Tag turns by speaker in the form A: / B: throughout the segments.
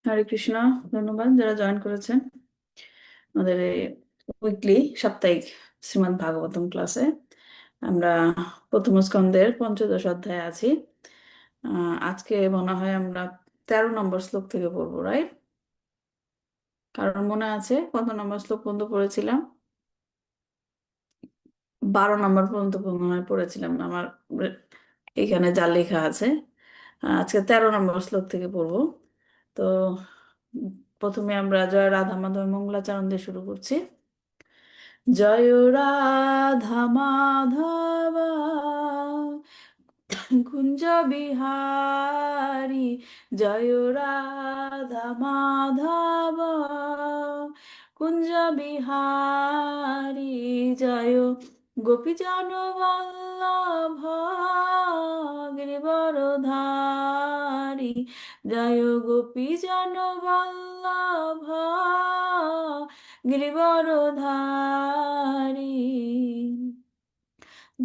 A: হরে কৃষ্ণ। ধন্যবাদ যারা জয়েন করেছেন আমাদের উইকলি সাপ্তাহিক শ্রীমদ্ ভাগবতম ক্লাসে। আমরা প্রথম স্কন্ধের পঞ্চদশ অধ্যায়ে আছি। আজকে মনে হয় আমরা 13 নম্বর শ্লোক থেকে পড়বো, রাইট? কারণ মনে আছে কত নম্বর শ্লোক পর্যন্ত পড়েছিলাম? 12 নম্বর পর্যন্ত মনে হয় পড়েছিলাম আমার এখানে যা লেখা আছে। আজকে 13 নম্বর শ্লোক থেকে পড়বো। তো উম, প্রথমে আমরা জয় রাধা মাধব মঙ্গলাচরণ দিয়ে শুরু করছি। জয় রাধা মাধব কুঞ্জ বিহারী, জয় রাধা মাধব কুঞ্জ বিহারী, জয় গোপীজন বল্লভ গিরিবরধারী, জয় গোপীজন বল্লভ গিরিবরধারী,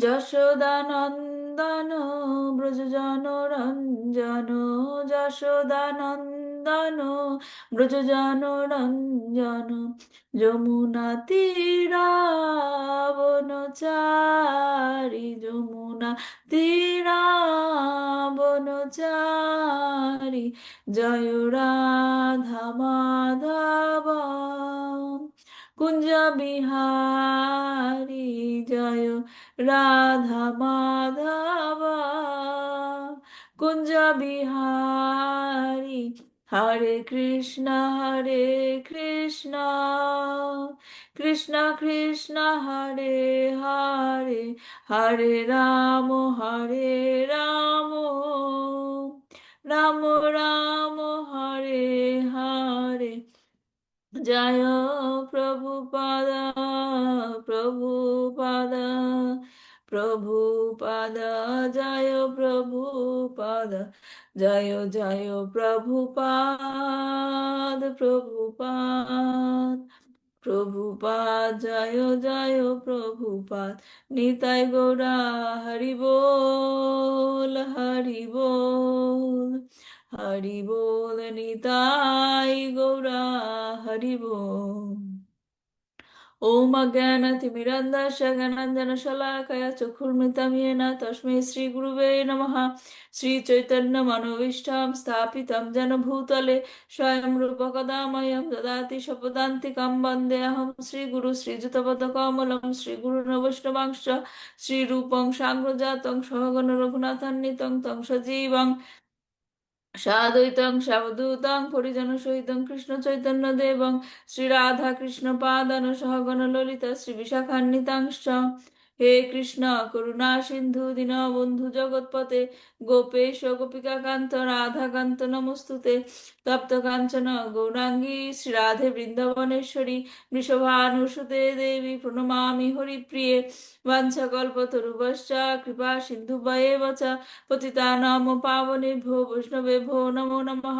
A: যশোদানন্দন ব্রজজন রঞ্জন, যশোদানন্দন ব্রজজন রঞ্জন, যমুনা তীরাবনচারী, যমুনা তীরাবনচারী, জয় রাধা মাধব কুঞ্জ বিহারী, জয় রাধা মাধব কুঞ্জ বিহারী, হরে কৃষ্ণ হরে কৃষ্ণ, কৃষ্ণ কৃষ্ণ হরে হরে, হরে রাম হরে রাম, রাম রাম হরে হরে, জয় প্রভুপাদ, প্রভুপাদ, প্রভুপাদ, জয় প্রভুপাদ, জয় জয় প্রভুপাদ, প্রভুপাদ, প্রভুপাদ, জয় জয় প্রভুপাদ, নিতাই গৌরা হরি বল, হরি বল, হরি বল, নিতাই গৌরা হরি বল। ওম অজ্ঞানতিমিরন্ধস্য জ্ঞানাঞ্জনশলাকয়া চক্ষুর্মৃतं येन তস্मै শ্রীগুরুবে নমঃ। শ্রীচৈতন্যমনোভীষ্টं স্থাপিतं যেন ভূতলে স্বয়ং রূপः কदा मह्यं ददाति स्वपदान्तिकं। वन्देऽहं श्रीगुरु श्रीयुतपदकमलं श्रीगुरुन् वैष्णवांश्च श्रीरूपं साग्रजातं सहगण रघुनाथान्वितं तं सजीवं সাদ্বৈতং সাবধূতং পরিজনসহিতং কৃষ্ণ চৈতন্য দেবং শ্রী রাধা কৃষ্ণ পাদান সহগণ ললিতা শ্রী বিশাখান্বিতাংশ্চ। হে কৃষ্ণ করুণা সিন্ধু দীনবন্ধু জগৎপতে, গোপেশ গোপিকা কান্ত রাধা কান্ত নমস্তুতে। তপ্ত কাঞ্চন গৌরাঙ্গী শ্রী রাধে বৃন্দাবনেশ্বরী, বৃষভানুসুতে দেবী প্রণমামি হরিপ্রিয়ে। বাঞ্ছাকল্পতরুভশ্চ কৃপা সিন্ধুভ্যেব চ পতিতানাং পাবনেভ্यो বৈষ্ণবেভ্यो নমো নমঃ।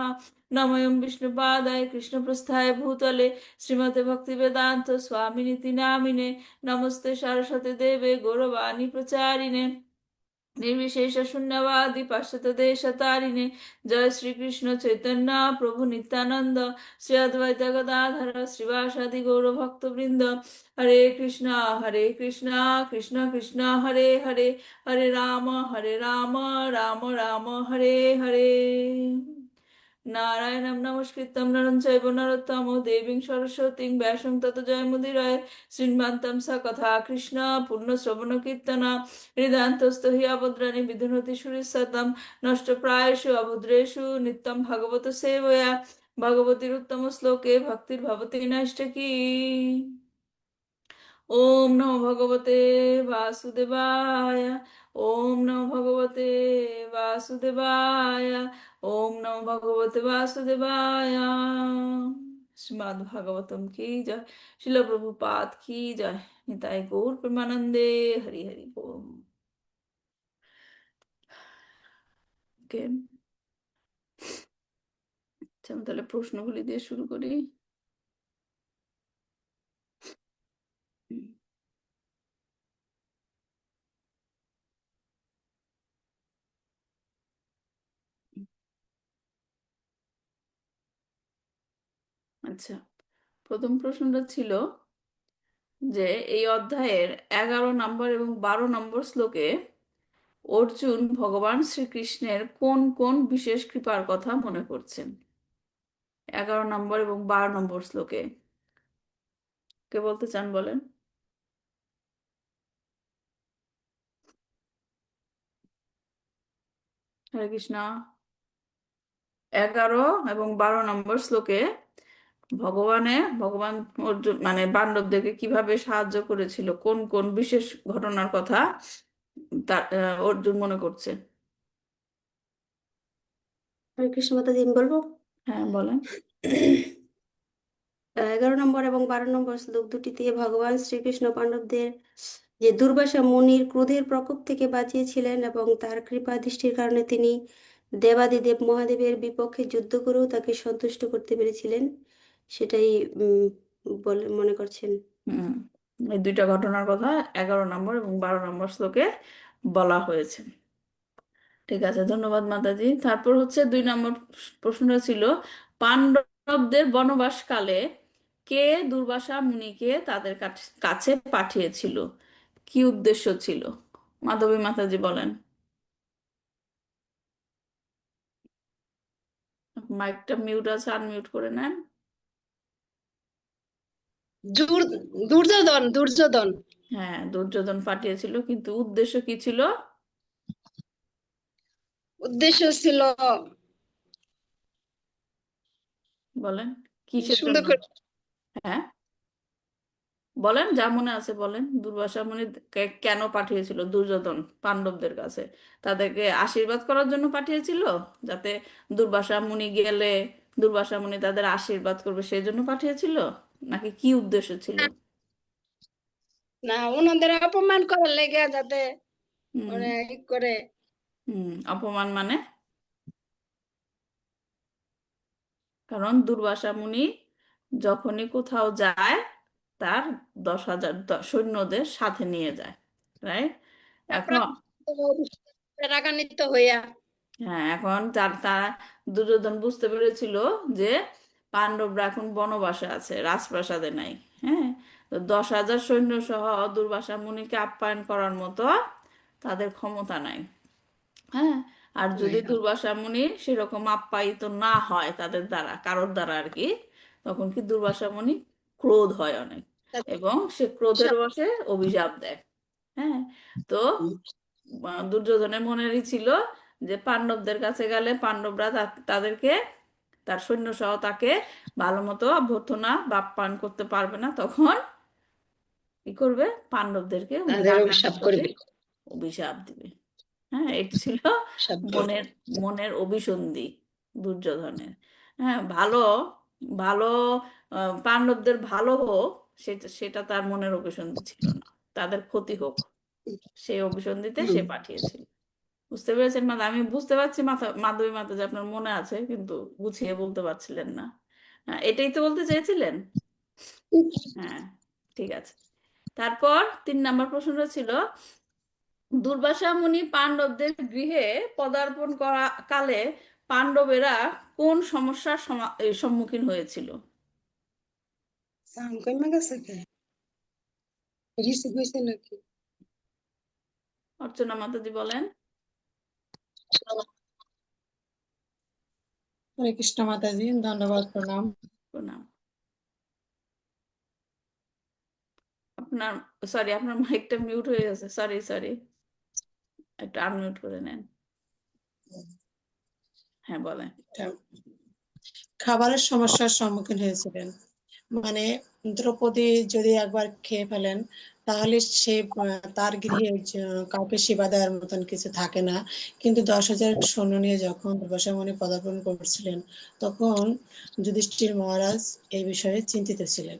A: নমোऽয়ং বিষ্ণুপাদায় কৃষ্ণপ্রস্থায় ভূতলে শ্রীমতে ভক্তিবেদান্ত স্বামিনিতি নামিনে। নমস্তে সরস্বতী দেবে গৌরবাণী প্রচারিণে, নির্বিশেষ শূন্যবাদী পাশ্চাত্য দেশতারিণে। জয় শ্রীকৃষ্ণ চৈতন্য প্রভু নিত্যানন্দ, শ্রী অদ্বৈত গদাধর শ্রীবাসাদি গৌরভক্তবৃন্দ। হরে কৃষ্ণ কৃষ্ণ কৃষ্ণ হরে হরে, হরে রাম রাম রাম হরে হরে। নারায়ণং নমস্কৃত্যং নরং চৈব নরোত্তমো দেবীং সরস্বতীং ব্যাসং ততো জয়মুদিরয়ে। শ্রীমন্তং স কথা কৃষ্ণ পূর্ণশ্রবণ কীর্তন, হৃদয়ন্তস্থ হি অভদ্রাণি বিধুনতি সুরিসতম। নষ্টপ্রায়েষু অভদ্রেষু নিত্যং ভাগবত সেবয়া, ভগবতীর উত্তম শ্লোকে ভক্তির্ভবতি নৈষ্ঠিকী। ওম নমো ভগবতে বাসুদেবায়, ওম নমো ভগবতে বাসুদেবায়, ওম নমো ভগবতে বাসুদেবায়। শ্রীমদ্ ভাগবতম কি জয়, শিল প্রভুপাদ কি জয়, নিতাই গৌর প্রেমানন্দে। হরি হরি ওম। ওকে, আমি তাহলে প্রশ্নগুলি দিয়ে শুরু করি। আচ্ছা, প্রথম প্রশ্নটা ছিল যে এই অধ্যায়ের 11 নম্বর এবং 12 নম্বর শ্লোকে অর্জুন ভগবান শ্রীকৃষ্ণের কোন কোন বিশেষ কৃপার কথা মনে করছেন? 11 নম্বর এবং 12 নম্বর শ্লোকে কে বলতে চান বলেন। হরে কৃষ্ণ। 11 এবং 12 নম্বর শ্লোকে ভগবান অর্জুন মানে পাণ্ডবদেরকে কিভাবে সাহায্য করেছিল, কোন কোন বিশেষ ঘটনার কথা অর্জুন মনে করছে।
B: হরে কৃষ্ণ মাতাজি, আমি বলবো।
A: হ্যাঁ বলেন।
B: 11 নম্বর এবং 12 নম্বর শ্লোক দুটিতে ভগবান শ্রীকৃষ্ণ পাণ্ডবদের যে দুর্বাসা মুনির ক্রোধের প্রকোপ থেকে বাঁচিয়েছিলেন এবং তার কৃপা দৃষ্টির কারণে তিনি দেবাদিদেব মহাদেবের বিপক্ষে যুদ্ধ করেও তাকে সন্তুষ্ট করতে পেরেছিলেন, সেটাই বলে মনে করছেন।
A: হুম, এই দুইটা ঘটনার কথা 11 নম্বর এবং 12 নম্বর শ্লোকে বলা হয়েছে। ঠিক আছে, ধন্যবাদ মাতাজি। তারপর হচ্ছে 2 নম্বর প্রশ্নটা ছিল পাণ্ডবদের বনবাসকালে কে দুর্বাসা মুনিকে তাদের কাছে পাঠিয়েছিল, কি উদ্দেশ্য ছিল? মাধবী মাতাজি বলেন। মাইকটা মিউট আছে, আনমিউট করে নেন।
C: দুর্যোধন দুর্যোধন
A: হ্যাঁ, দুর্যোধন পাঠিয়েছিল, কিন্তু উদ্দেশ্য কি ছিল?
C: উদ্দেশ্য ছিল
A: বলেন, কিসের
C: সুন্দর
A: জন্য?
C: করে
A: হ্যাঁ বলেন, যা মনে আছে বলেন। দুর্বাসা মুনি কেন পাঠিয়েছিল দুর্যোধন পাণ্ডবদের কাছে? তাদেরকে আশীর্বাদ করার জন্য পাঠিয়েছিল, যাতে দুর্বাসা মুনি গেলে দুর্বাসা মুনি তাদের আশীর্বাদ করবে সেই জন্য পাঠিয়েছিল, নাকি কি উদ্দেশ্য ছিল?
C: না, ওনাদের অপমান করার লেগে, যাতে
A: হুম।
C: ওরা ই করে।
A: অপমান মানে? কারণ দুর্বাসা মুনি যখনই কোথাও যায় তার 10,000 সৈন্যদের সাথে নিয়ে যায়, রাইট? এখন
C: রাগান্বিত হইয়া
A: হ্যাঁ, এখন তারা দুর্যোধন বুঝতে পেরেছিল যে পাণ্ডবরা এখন বনবাসে আছে, রাজপ্রাসাদে নাই। হ্যাঁ, তো 10,000 সৈন্য সহ দুর্বাসা মুনিকে আপ্যায়ন করার মতো তাদের ক্ষমতা নাই। হ্যাঁ, আর যদি দুর্বাসা মুনি সেরকম আপ্যায়িত না হয় তাদের দ্বারা, কারোর দ্বারা আর কি, তখন কি দুর্বাসা মুনি ক্রোধ হয় অনেক, এবং সে ক্রোধের বশে অভিশাপ দেয়। হ্যাঁ, তো দুর্যোধনের মনেরই ছিল যে পাণ্ডবদের কাছে গেলে পাণ্ডবরা তাদেরকে, তার সৈন্য সহ তাকে ভালো মতো অভ্যর্থনা বা আপ্যায়ন করতে পারবে না, তখন কি করবে? পাণ্ডবদেরকে উনি
C: তাদের
A: রাগান্বিত
C: অভিশাপ
A: হয়ে
C: করবে।
A: অভিশাপ দিবে। হ্যাঁ, এটি ছিল
C: শব্দ
A: মনের মনের অভিসন্ধি দুর্যোধনের। হ্যাঁ, ভালো ভালো পাণ্ডবদের ভালো হোক, সেটা সেটা তার মনের অভিসন্ধি ছিল না, তাদের ক্ষতি হোক সেই অভিসন্ধিতে সে পাঠিয়েছিল। বুঝতে পেরেছেন মাধব? আমি বুঝতে পারছি মাধবী মাতা যে আপনার মনে আছে, কিন্তু গুছিয়ে বলতে পারছিলেন না। হ্যাঁ, এটাই তো বলতে চেয়েছিলেন। হ্যাঁ, ঠিক আছে। তারপর 3 নম্বর প্রশ্নটা ছিল দুর্বাসা মুনি পাণ্ডবদের গৃহে পদার্পণ করা কালে পাণ্ডবেরা কোন সমস্যার সম্মুখীন হয়েছিল?
C: সাউন্ড কমে গেছে কে? রিসিভ হয়েছে নাকি?
A: অর্চনা মাতাজি বলেন।
D: হরে কৃষ্ণ মাতাজি, ধন্যবাদ, প্রণাম।
A: প্রণাম। আপনার, সরি, আপনার মাইকটা মিউট হয়ে গেছে, সরি সরি, একটু আনমিউট করে নেন। হ্যাঁ বলেন।
D: খাবারের সমস্যার সম্মুখীন হয়েছিলেন, মানে দ্রৌপদী যদি একবার খেয়ে ফেলেন তাহলে সে তার গৃহে কাউকে সেবা দেওয়ার মতন কিছু থাকে না। কিন্তু 10,000 সৈন্য নিয়ে যখন দুর্বাসা মুনি পদার্পণ করছিলেন, তখন যুধিষ্ঠির মহারাজ এই বিষয়ে চিন্তিত ছিলেন।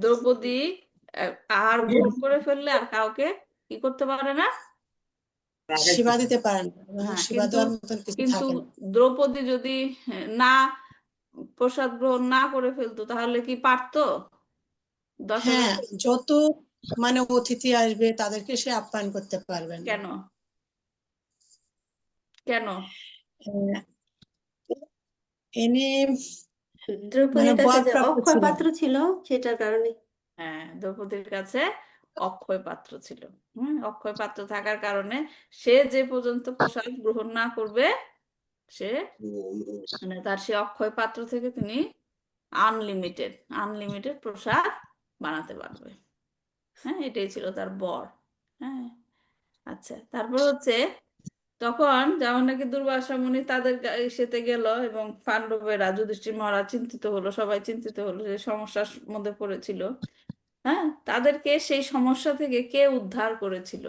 A: দ্রৌপদী আহার গ্রহণ করে ফেললে আর কাউকে কি করতে পারে না?
D: সেবা দিতে পারেন না, এবং
A: হ্যাঁ,
D: সেবা
A: কিন্তু
D: দেওয়ার মতন কিছু
A: কিন্তু
D: থাকে না।
A: দ্রৌপদী যদি না প্রসাদ গ্রহণ না করে ফেলতো তাহলে কি পারতো? 10,000?
D: হ্যাঁ, যত মানে অতিথি আসবে তাদেরকে সে আপ্যায়ন করতে পারবেন না।
A: কেন? কেন?
D: আহ, এনে মানে
B: দ্রৌপদীর কাছে
D: বর
B: যে
D: প্রাপ্ত
B: অক্ষয়
D: ছিলেন।
B: পাত্র ছিল সেটার কারণে।
A: হ্যাঁ, দ্রৌপদীর কাছে অক্ষয় পাত্র ছিল। অক্ষয় পাত্র থাকার কারণে সে যে পর্যন্ত প্রসাদ গ্রহণ না করবে, সে মানে তার সে অক্ষয় পাত্র থেকে তিনি আনলিমিটেড আনলিমিটেড প্রসাদ বানাতে পারবে। হ্যাঁ, এটাই ছিল তার বর। হ্যাঁ, আচ্ছা, তারপর হচ্ছে তখন যেমন নাকি দুর্বাসা মুনি তাদের সেতে গেল এবং পাণ্ডবেরা, যুধিষ্ঠির মহারাজ চিন্তিত হলো, সবাই চিন্তিত হলো, যে সমস্যার মধ্যে পড়েছিল। হ্যাঁ, তাদেরকে সেই সমস্যা থেকে কে উদ্ধার করেছিল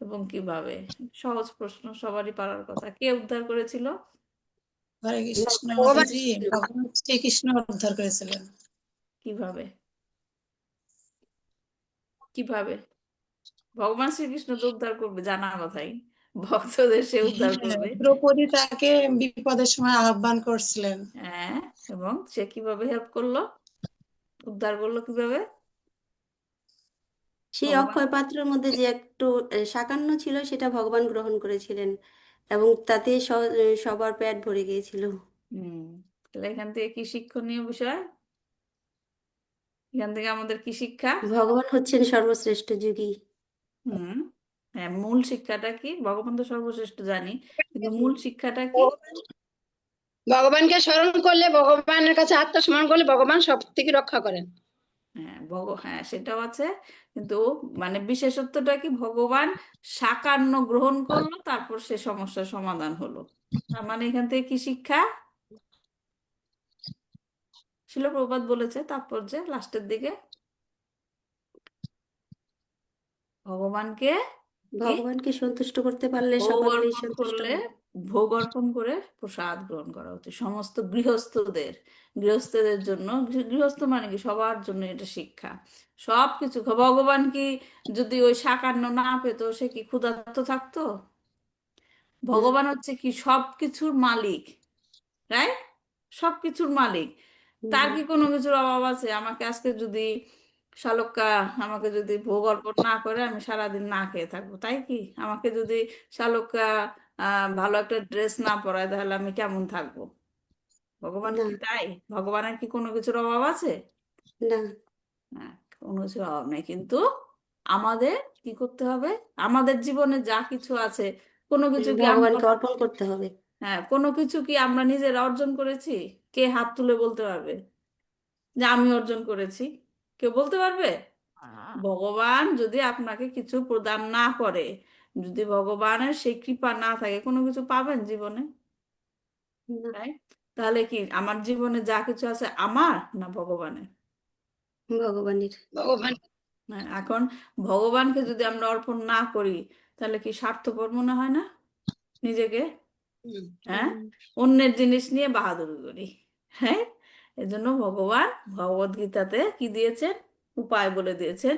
A: এবং কিভাবে? সহজ প্রশ্ন, সবারই পারার কথা। কে উদ্ধার করেছিল?
D: হরে কৃষ্ণ
C: ভগবান
D: মাতাজি, ভগবান শ্রীকৃষ্ণ উদ্ধার করেছিলেন।
A: কিভাবে? কিভাবে? ভগবান শ্রীকৃষ্ণ তো উদ্ধার করবে, জানা কথাই। ভক্তদের সে উদ্ধার
D: হ্যাঁ,
A: করবে।
D: দ্রৌপদী তাকে বিপদের সময় আহ্বান করছিলেন।
A: হ্যাঁ, এবং সে কিভাবে হেল্প করলো, উদ্ধার করলো কিভাবে?
B: সেই
A: ভগবান।
B: অক্ষয় পাত্রের মধ্যে যে একটু সাকান্ন ছিল সেটা ভগবান গ্রহণ করেছিলেন এবং তাতে সবার পেট ভরে গিয়েছিল।
A: হুম, তাহলে এখান থেকে কি শিক্ষণীয় বিষয়? এখান থেকে আমাদের কি শিক্ষা?
B: ভগবান হচ্ছেন সর্বশ্রেষ্ঠ যোগী।
A: হুম, হ্যাঁ, মূল শিক্ষাটা কি? ভগবান তো সর্বশ্রেষ্ঠ জানি, কিন্তু মূল শিক্ষাটা কি?
C: ভগবানকে স্মরণ করলে, ভগবানের কাছে আত্মসমর্পণ করলে ভগবান সব থেকে রক্ষা করেন।
A: হ্যাঁ, সেটাও আছে, কিন্তু মানে বিশেষত্বটা কি? ভগবান সাকান্ন গ্রহণ করলো, তারপর সে সমস্যার সমাধান হলো। তার মানে এখান থেকে কি শিক্ষা? শিল প্রভুপাদ বলেছে তাৎপর্যে লাস্টের দিকে, ভগবানকে কি
B: ভগবানকে সন্তুষ্ট করতে পারলে
A: ভোগ
B: সকলেই
A: অর্পণ
B: সন্তুষ্ট
A: করলে,
B: হয়।
A: ভোগ অর্পণ করে প্রসাদ গ্রহণ করা উচিত সমস্ত গৃহস্থদের। গৃহস্থদের জন্য, গৃহস্থ মানে কি সবার জন্য এটা শিক্ষা। সব কিছু ভগবান কি যদি ওই সাকান্ন না পেতো, সে কি ক্ষুধার্ত থাকতো?
B: না,
A: ভগবান হচ্ছে কি সব কিছুর মালিক, রাইট? সব কিছুর মালিক। তার
B: না,
A: কি কোনো কিছুর অভাব আছে? আমাকে আজকে যদি শালক্কা আমাকে যদি ভোগ অর্পণ না করে, আমি সারাদিন না খেয়ে থাকবো, তাই কি? আমাকে যদি শালক্কা ভালো একটা ড্রেস না পরায়, তাহলে আমি কেমন থাকবো? ভগবান
B: না,
A: কি তাই? ভগবানের কি কোনো কিছুর অভাব আছে?
B: না,
A: হ্যাঁ, কোনো কিছুর অভাব নেই, কিন্তু আমাদের কি করতে হবে? আমাদের জীবনে যা কিছু আছে, কোনো কিছু কি আমরা,
B: ভগবানকে অর্পণ করতে হবে।
A: হ্যাঁ, কোনো কিছু কি আমরা নিজেরা অর্জন করেছি? কে হাত তুলে বলতে পারবে যে আমি অর্জন করেছি? কেউ বলতে পারবে? ভগবান যদি আপনাকে কিছু প্রদান না করে, যদি ভগবানের সেই কৃপা না থাকে, কোনো কিছু পাবেন জীবনে?
B: না,
A: তাই, তাহলে কি আমার জীবনে যা কিছু আছে আমার না ভগবানের?
B: ভগবানের।
C: ভগবান
A: হ্যাঁ, এখন ভগবানকে যদি আমরা অর্পণ না করি, তাহলে কি স্বার্থপর মনে হয় না নিজেকে?
C: হুম,
A: হ্যাঁ,
B: হুম,
A: অন্যের জিনিস নিয়ে বাহাদুরি করি। হ্যাঁ, এজন্য ভগবান ভগবদ গীতাতে কি দিয়েছেন? উপায় বলে দিয়েছেন।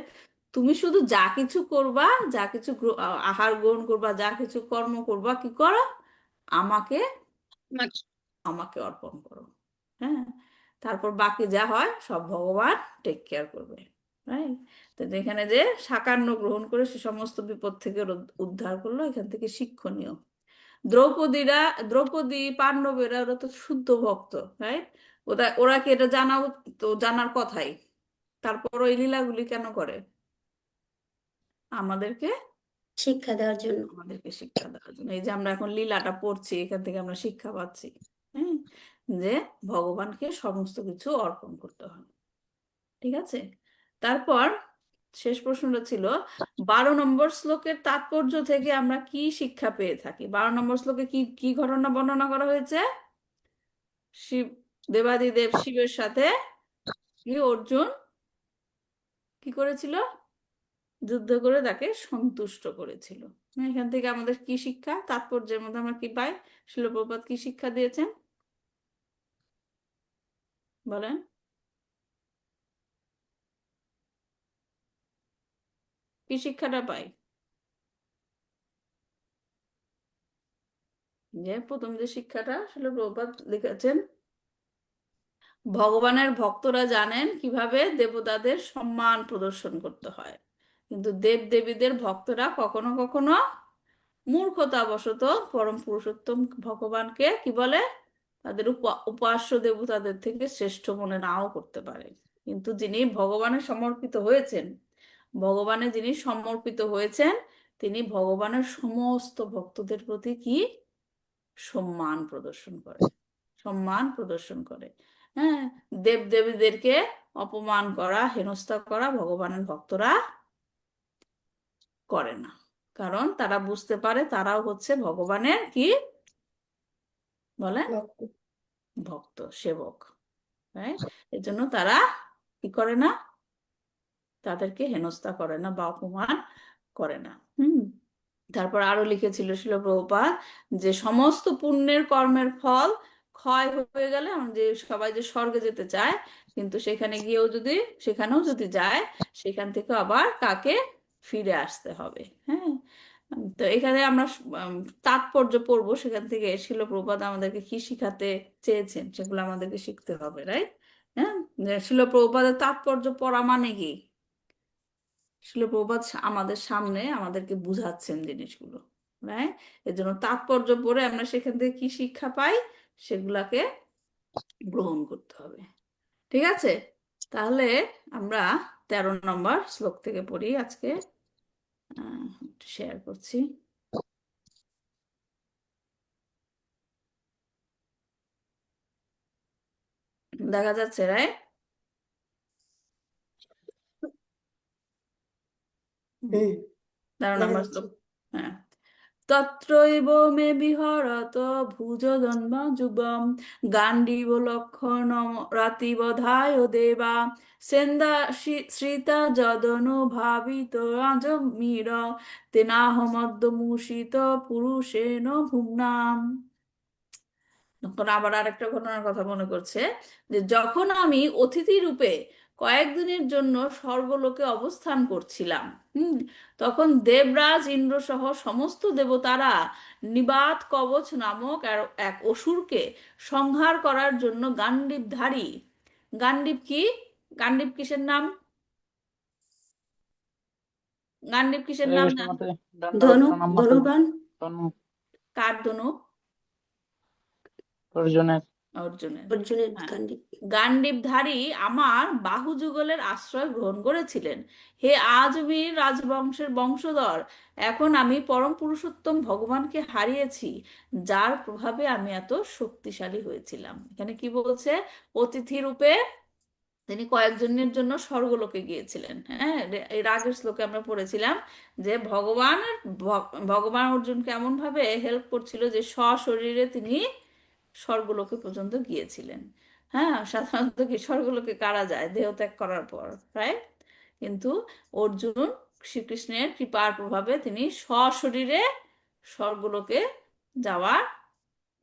A: তুমি শুধু যা কিছু করবা, যা কিছু আহার গ্রহণ করবা, যা কিছু কর্ম করবা, কি করো? আমাকে
C: আমাকে-
A: আমাকে অর্পণ করো। হ্যাঁ, তারপর বাকি যা হয় সব ভগবান টেক কেয়ার করবে। রাইট? তো এখানে যে সাকান্ন গ্রহণ করে সে সমস্ত বিপদ থেকে উদ্ধার করলো, এখান থেকে শিক্ষণীয়। দ্রৌপদীরা, দ্রৌপদী, পাণ্ডবেরা, ওরা তো শুদ্ধ ভক্ত, রাইট? ওরা ওরা কি এটা জানা তো জানার কথাই। তারপর ওই লীলাগুলি কেন করে? আমাদেরকে
B: শিক্ষা দেওয়ার জন্য।
A: আমাদেরকে শিক্ষা দেওয়ার জন্য। এই যে আমরা এখন লীলাটা পড়ছি, এখান থেকে আমরা শিক্ষা পাচ্ছি। হ্যাঁ, যে ভগবানকে সমস্ত কিছু অর্পণ করতে হয়। ঠিক আছে, তারপর শেষ প্রশ্নটা ছিল 12 নম্বর শ্লোকের তাৎপর্য থেকে আমরা কি শিক্ষা পেয়ে থাকি? 12 নম্বর শ্লোকে কি কি ঘটনা বর্ণনা করা হয়েছে? শিব, দেবাদিদেব শিবের সাথে কি অর্জুন কি করেছিল? যুদ্ধ করে তাকে সন্তুষ্ট করেছিল। এখান থেকে আমাদের কি শিক্ষা, তাৎপর্যের মধ্যে আমরা কি পাই? শিল প্রভুপাদ কি শিক্ষা দিয়েছেন বলেন? কি শিক্ষাটা পাই? যে প্রথম যে শিক্ষাটা শিল প্রভুপাদ লিখেছেন, ভগবানের ভক্তরা জানেন কিভাবে দেবতাদের সম্মান প্রদর্শন করতে হয়, কিন্তু দেব দেবীদের ভক্তরা কখনো কখনো মূর্খতাবশত পরম পুরুষোত্তম ভগবানকে কি বলে? তাদের উপাস্য দেবতাদের থেকে শ্রেষ্ঠ মনে নাও করতে পারে, কিন্তু যিনি ভগবানের সমর্পিত হয়েছেন, ভগবানে যিনি সমর্পিত হয়েছেন, তিনি ভগবানের সমস্ত ভক্তদের প্রতি কি সম্মান প্রদর্শন করে, সম্মান প্রদর্শন করে। হ্যাঁ, দেবদেবীদেরকে অপমান করা, হেনস্থা করা ভগবানের ভক্তরা করে না, কারণ তারা বুঝতে পারে তারাও হচ্ছে ভগবানের কি বলেন,
B: ভক্ত।
A: ভক্ত সেবক। রাইট? এর জন্য তারা কি করে না, তাদেরকে হেনস্থা করে না বা অপমান করে না। তারপর আরো লিখেছিল শিল প্রভুপাদ যে সমস্ত পুণ্যের কর্মের ফল ক্ষয় হয়ে গেলে যে সবাই যে স্বর্গে যেতে চায়, কিন্তু সেখানে গিয়েও যদি, সেখানেও যদি যায়, সেখান থেকে আবার কাকে ফিরে আসতে হবে। হ্যাঁ, তো এখানে আমরা তাৎপর্য পড়বো, সেখান থেকে শিল প্রভুপাদ আমাদেরকে কি শিখাতে চেয়েছেন সেগুলো আমাদেরকে শিখতে হবে। রাইট? হ্যাঁ, শিল প্রভুপাদের তাৎপর্য পড়া মানে কি, শিল প্রভুপাদ আমাদের সামনে আমাদেরকে বুঝাচ্ছেন জিনিসগুলো। রাইট? এর জন্য তাৎপর্য পড়ে আমরা সেখান থেকে কি শিক্ষা পাই সেগুলাকে গ্রহণ করতে হবে। ঠিক আছে, তাহলে আমরা 13 নম্বর শ্লোক থেকে পড়ি আজকে। একটু শেয়ার করছি, দেখা যাচ্ছে? রাইট?
B: হুম,
A: 13 নম্বর
B: দেখা যাচ্ছে।
A: শ্লোক। হ্যাঁ, তত্রৈব মে বিহরত ভুজদন্বা যুগম গান্ডীব লক্ষণম রাতিবধায় দেবা সেন্দা শ্রিতা যদনুভাবিত আজমির তেনাহমদ্যমূষিত পুরুষেণ ভুম্নাম। তখন আবার আরেকটা ঘটনার কথা মনে করছে যে যখন আমি অতিথি রূপে কয়েকদিনের জন্য স্বর্গলোকে অবস্থান করছিলাম, তখন দেবরাজ ইন্দ্র সহ সমস্ত দেবতারা নিবাত কবচ নামক এক অসুরকে সংহার করার জন্য গান্ডীবধারী, গান্ডীব কি, গান্ডীব কিসের নাম, গান্ডীব কিসের
E: হরে
A: নাম
E: কৃষ্ণ
A: জান?
E: মাতে, দণ্ডবত
B: ধনু,
E: প্রণাম মাতে।
B: ধনুবান।
E: তনু
A: কার ধনুক?
E: অর্জুনের।
A: অর্জুনের।
B: অর্জুনের
A: হ্যাঁ,
B: গান্ডীব।
A: গান্ডীবধারী আমার বাহু যুগলের আশ্রয় গ্রহণ করেছিলেন। হে আজমির রাজবংশের বংশধর, এখন আমি পরম পুরুষোত্তম ভগবানকে হারিয়েছি, যার প্রভাবে আমি এত শক্তিশালী হয়েছিলাম। এখানে কি বলছে, অতিথি রূপে তিনি কয়েকজনের জন্য স্বর্গলোকে গিয়েছিলেন। হ্যাঁ, এর আগের শ্লোকে আমরা পড়েছিলাম যে ভগবান অর্জুনকে এমন ভাবে হেল্প করছিল যে সশরীরে তিনি স্বর্গলোকে পর্যন্ত গিয়েছিলেন। হ্যাঁ, সাধারণত কি স্বর্গলোকে কারা যায় দেহ ত্যাগ করার পর, রাইট? কিন্তু অর্জুন শ্রীকৃষ্ণের কৃপার প্রভাবে তিনি সশরীরে স্বর্গলোকে যাওয়ার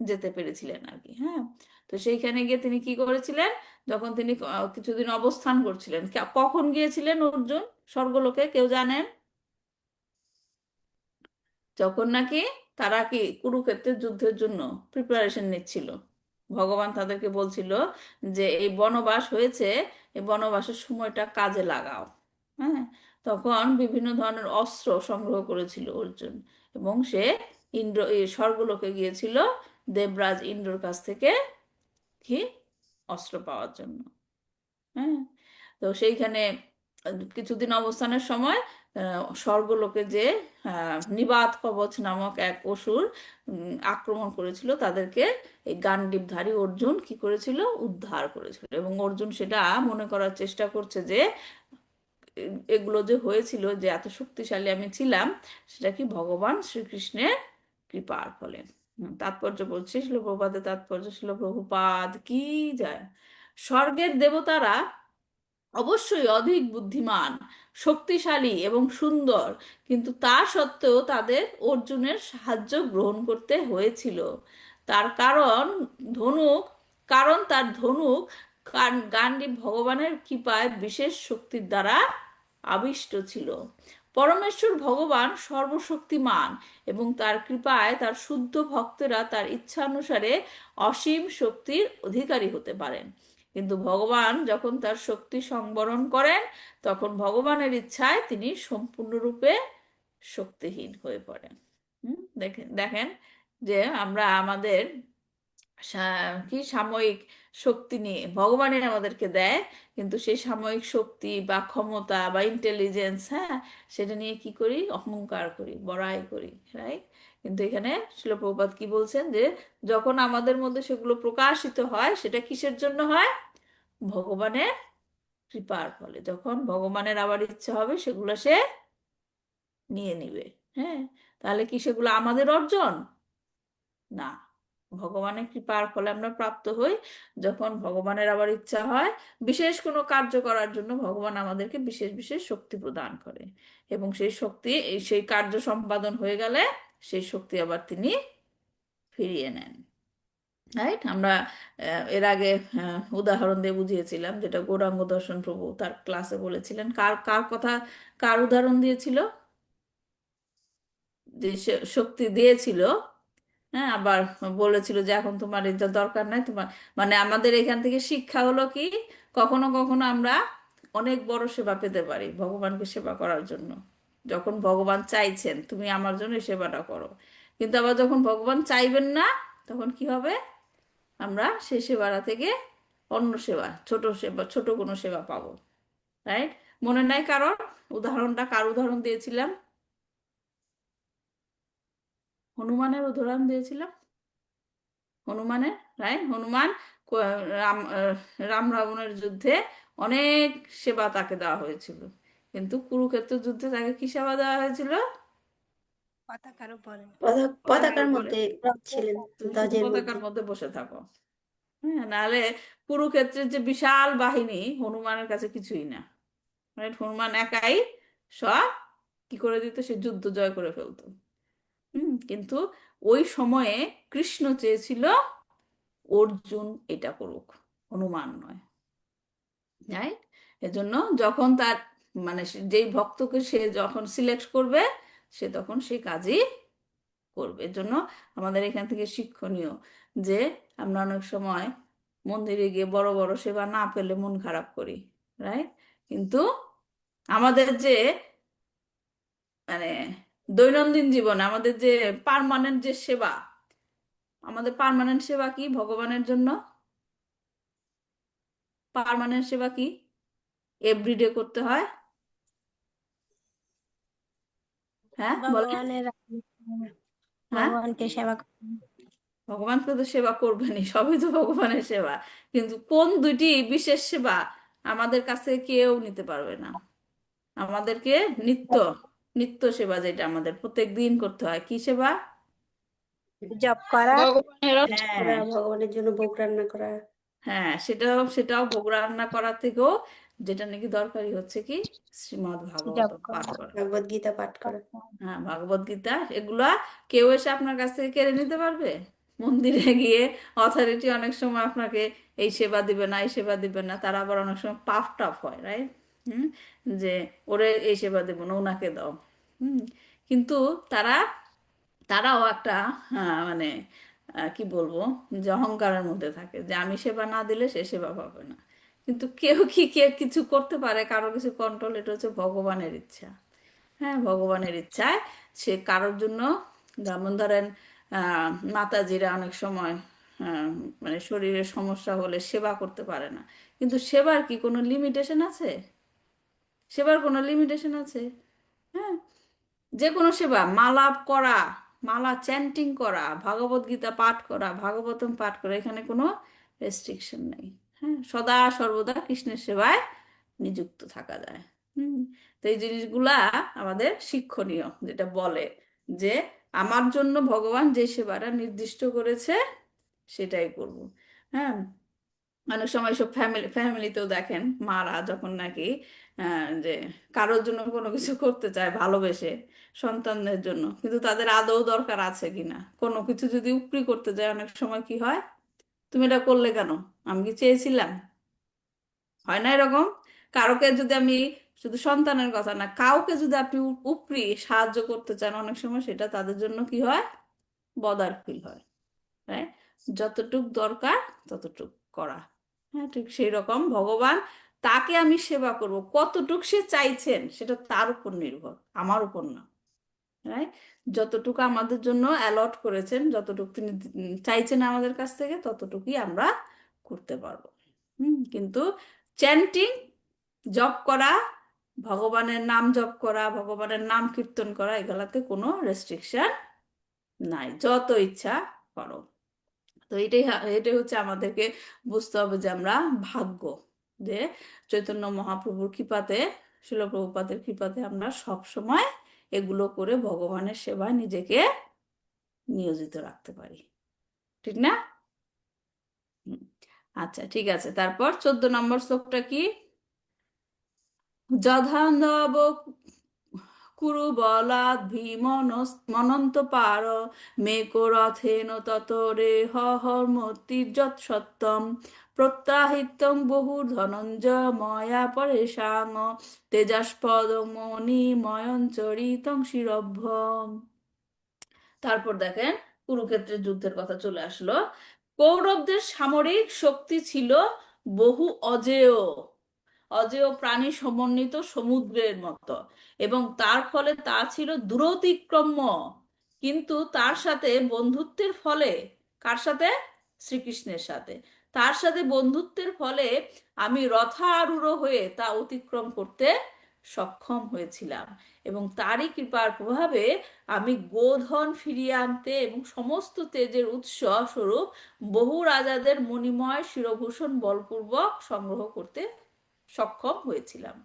A: যেতে পেরেছিলেন আর কি। হ্যাঁ, তো সেইখানে গিয়ে তিনি কি করেছিলেন, যখন তিনি কিছুদিন অবস্থান করছিলেন, কখন গিয়েছিলেন অর্জুন স্বর্গলোকে কেউ জানেন? যখন নাকি তারা কি কুরুক্ষেত্রের যুদ্ধের জন্য প্রিপারেশন নিচ্ছিল, ভগবান তাদেরকে বলছিল যে এই বনবাস হয়েছে, এই বনবাসের সময়টা কাজে লাগাও। হ্যাঁ, তখন বিভিন্ন ধরনের অস্ত্র সংগ্রহ করেছিল অর্জুন, এবং সে এই স্বর্গলোকে গিয়েছিল দেবরাজ ইন্দ্রর কাছ থেকে কি অস্ত্র পাওয়ার জন্য। হ্যাঁ, তো সেইখানে কিছুদিন অবস্থানের সময় স্বর্গলোকে যে নিবাত কবচ নামক এক অসুর আক্রমণ করেছিল, তাদেরকে এই গান্ডীবধারী অর্জুন কি করেছিল, উদ্ধার করেছিল। এবং অর্জুন সেটা মনে করার চেষ্টা করছে যে এগুলো যে হয়েছিল, যে এত শক্তিশালী আমি ছিলাম, সেটা কি ভগবান শ্রীকৃষ্ণের কৃপার ফলে। তাৎপর্য বলছি, শিল প্রভুপাদের তাৎপর্য, শিল প্রভুপাদ কি যায়, স্বর্গের দেবতারা অবশ্যই অধিক বুদ্ধিমান, শক্তিশালী এবং সুন্দর, কিন্তু তা সত্ত্বেও তাদের অর্জুনের সাহায্য গ্রহণ করতে হয়েছিল। তার কারণ ধনুক, কারণ তার ধনুক গান্ডীব ভগবানের কৃপায় বিশেষ শক্তির দ্বারা আবিষ্ট ছিল। পরমেশ্বর ভগবান সর্বশক্তিমান, এবং তার কৃপায় তার শুদ্ধ ভক্তেরা তার ইচ্ছানুসারে অসীম শক্তির অধিকারী হতে পারেন। কিন্তু ভগবান যখন তার শক্তি সংবরণ করেন, তখন ভগবানের ইচ্ছায় তিনি সম্পূর্ণরূপে শক্তিহীন হয়ে পড়েন। দেখেন দেখেন যে আমরা আমাদের কি সাময়িক শক্তি নিয়ে ভগবানের আমাদেরকে দেয়, কিন্তু সেই সাময়িক শক্তি বা ক্ষমতা বা ইন্টেলিজেন্স, হ্যাঁ, সেটা নিয়ে কি করি? অহংকার করি, বড়াই করি, রাইট? কিন্তু এখানে শিল প্রভুপাদ কি বলছেন যে যখন আমাদের মধ্যে সেগুলো প্রকাশিত হয়, সেটা কিসের জন্য হয়? ভগবানের কৃপার ফলে। যখন ভগবানের আবার ইচ্ছা হবে, সেগুলো সে নিয়ে নিবে। হ্যাঁ, তাহলে কি সেগুলো আমাদের অর্জন? না, ভগবানের কৃপার ফলে আমরা প্রাপ্ত হই। যখন ভগবানের আবার ইচ্ছা হয় বিশেষ কোনো কার্য করার জন্য, ভগবান আমাদেরকে বিশেষ বিশেষ শক্তি প্রদান করে, এবং সেই শক্তি সেই কার্য সম্পাদন হয়ে গেলে সেই শক্তি আবার তিনি ফিরিয়ে নেন, রাইট? আমরা এর আগে উদাহরণ দিয়ে বুঝিয়েছিলাম, যেটা গৌরাঙ্গ দর্শন প্রভু তার ক্লাসে বলেছিলেন। কার কার কথা, কার উদাহরণ দিয়েছিল? যে শক্তি দিয়েছিল, হ্যাঁ, আবার বলেছিল যে এখন তোমার এটা দরকার নাই তোমার। মানে আমাদের এখান থেকে শিক্ষা হলো কি, কখনো কখনো আমরা অনেক বড় সেবা পেতে পারি ভগবানকে সেবা করার জন্য, যখন ভগবান চাইছেন তুমি আমার জন্য এই সেবাটা করো। কিন্তু আবার যখন ভগবান চাইবেন না, তখন কি হবে? আমরা সেই সেবাটা থেকে অন্য সেবা, ছোট সেবা, ছোট কোনো সেবা পাবো, রাইট? মনে নাই কারোর? উদাহরণটা কার উদাহরণ দিয়েছিলাম? হনুমানের উদাহরণ দিয়েছিলাম। হনুমানের, রাইট? হনুমান রাম রাম রাবণের যুদ্ধে অনেক সেবা তাকে দেওয়া হয়েছিল, কিন্তু কুরুক্ষেত্র যুদ্ধে তাকে কি সেবা দেওয়া হয়েছিল?
E: পতাকার উপরে।
A: পতাকার
B: পতাকার
A: উপরে।
B: মধ্যে ছিলেন,
A: তুমি শুধু
B: ধ্বজের মধ্যে।
A: পতাকার মধ্যে বসে থাকো। হ্যাঁ, নাহলে কুরুক্ষেত্রের যে বিশাল বাহিনী হনুমানের কাছে কিছুই না, রাইট? হনুমান একাই সব কি করে দিত? সে যুদ্ধ জয় করে ফেলতো। কিন্তু ওই সময়ে কৃষ্ণ চেয়েছিল অর্জুন এটা করুক, হনুমান নয়, রাইট? এজন্য যখন তার মানে যেই ভক্তকে সে যখন সিলেক্ট করবে, সে তখন সেই কাজই করবে। এর জন্য আমাদের এখান থেকে শিক্ষণীয় যে আমরা অনেক সময় মন্দিরে গিয়ে বড় বড় সেবা না পেলে মন খারাপ করি, রাইট? কিন্তু আমাদের যে মানে দৈনন্দিন জীবনে আমাদের যে পার্মানেন্ট যে সেবা, আমাদের পার্মানেন্ট সেবা কি ভগবানের জন্য? পার্মানেন্ট সেবা কি এভরিডে করতে হয়? হ্যাঁ বলেন।
E: ভগবানের
A: হ্যাঁ,
E: ভগবানকে সেবা
A: ভগবানকে তো সেবা করবেনই, সবই তো ভগবানের সেবা। কিন্তু কোন দুইটি বিশেষ সেবা আমাদের কাছে কেউ নিতে পারবে না? আমাদেরকে নিত্য নিত্য সেবা, যেটা আমাদের প্রত্যেক দিন করতে হয়, কি সেবা?
E: জপ করা।
C: ভগবানের
A: হ্যাঁ,
B: ভগবানের জন্য ভোগ রান্না করা,
A: হ্যাঁ, সেটাও সেটাও ভোগ রান্না করার থেকেও যেটা নাকি দরকারি হচ্ছে কি, শ্রীমদ্
E: জপ
A: ভাগবত
E: করা।
A: পাঠ করা।
B: ভগবদ গীতা পাঠ করা।
A: হ্যাঁ, ভাগবত গীতা, এগুলা কেউ এসে আপনার কাছ থেকে কেড়ে নিতে পারবে? মন্দিরে গিয়ে অথরিটি অনেক সময় আপনাকে এই সেবা দিবে না, এই সেবা দিবে না, তারা আবার অনেক সময় পাফ টাফ হয়, রাইট? হুম, যে ওরে এই সেবা দেবো না, ওনাকে দাও। হুম, কিন্তু তারা তারাও একটা, হ্যাঁ, মানে কি বলবো, যে অহংকারের মধ্যে থাকে যে আমি সেবা না দিলে সে সেবা পাবে না। কিন্তু কেউ কি কে কিছু করতে পারে, কারো কিছু কন্ট্রোল? এটা হচ্ছে ভগবানের ইচ্ছা। হ্যাঁ, ভগবানের ইচ্ছায় সে কারোর জন্য, যেমন ধরেন মাতাজিরা অনেক সময় আহ, মানে শরীরের সমস্যা হলে সেবা করতে পারে না, কিন্তু সেবার কি কোনো লিমিটেশন আছে? সেবার কোনো লিমিটেশন আছে? হ্যাঁ, যে কোনো সেবা, মালা করা, মালা চ্যান্টিং করা, ভাগবত গীতা পাঠ করা, ভাগবতম পাঠ করা, এখানে কোনো রেস্ট্রিকশন নেই। হ্যাঁ, সদা সর্বদা কৃষ্ণের সেবায় নিযুক্ত থাকা যায়। হুম, তো এই জিনিসগুলা আমাদের শিক্ষণীয়, যেটা বলে যে আমার জন্য ভগবান যে সেবাটা নির্দিষ্ট করেছে সেটাই করব। হ্যাঁ, অনেক সময় সব ফ্যামিলিতেও দেখেন মারা যখন নাকি যে কারোর জন্য কোনো কিছু করতে চায় ভালোবেসে, সন্তানদের জন্য, কিন্তু তাদের আদৌ দরকার আছে কিনা, কোনো কিছু যদি উপরি করতে যায়, অনেক সময় কি হয়? তুমি এটা করলে কেন? আমি কি চেয়েছিলাম? হয় না এরকম? কারোকে যদি আমি, শুধু সন্তানের কথা না, কাউকে যদি আপনি উপরি সাহায্য করতে চান, অনেক সময় সেটা তাদের জন্য কি হয়? বদার ফিল হয়, রাইট? যতটুক দরকার ততটুক করা। হ্যাঁ, ঠিক সেই রকম ভগবান, তাকে আমি সেবা করব কতটুক সে চাইছেন সেটা তার উপর নির্ভর, আমার উপর না। রাইট? যতটুকু আমাদের জন্য অ্যালট করেছেন, যতটুকু তিনি চাইছেন আমাদের কাছ থেকে, ততটুকুই আমরা করতে পারবো। কিন্তু চ্যান্টিং, জপ করা, ভগবানের নাম জপ করা, ভগবানের নাম কীর্তন করা, এগুলাতে কোনো রেস্ট্রিকশন নাই, যত ইচ্ছা করো। তো এটাই হচ্ছে আমাদেরকে বুঝতে হবে যে আমরা ভাগ্য, যে চৈতন্য মহাপ্রভুর কৃপাতে, শিল প্রভুপাদের কৃপাতে আমরা সব সময় এগুলো করে ভগবানের সেবায় নিজেকে নিয়োজিত রাখতে পারি। ঠিক না? হুম। আচ্ছা, ঠিক আছে। তারপর 14 নম্বর শ্লোকটা কি? যথান্ধব কুরু বলাৎ ভীমনন্ত পার মেকো রথেন ততরে হর্মতির্যৎ সত্যম প্রত্যাহিতং বহু ধনঞ্জয় ময়া পরেশাং তেজাস্পদ মণিময়ঞ্চরিতং শিরভ্যম। তারপর দেখেন, কুরুক্ষেত্রের যুদ্ধের কথা চলে আসলো। কৌরবদের সামরিক শক্তি ছিল বহু অজেয় অজেয় প্রাণী সমন্বিত সমুদ্রের মতো, এবং তার ফলে তা ছিল দূরতিক্রম্য। কিন্তু তার সাথে বন্ধুত্বের ফলে, কার সাথে? শ্রীকৃষ্ণের সাথে। তার সাথে বন্ধুত্বের ফলে আমি রথারূঢ় হয়ে তা অতিক্রম করতে সক্ষম হয়েছিলাম, এবং তারই কৃপার প্রভাবে আমি গোধন ফিরিয়ে আনতে এবং সমস্ত তেজের উৎস স্বরূপ বহু রাজাদের মণিময় শিরভূষণ বলপূর্বক সংগ্রহ করতে সক্ষম হয়েছিলাম।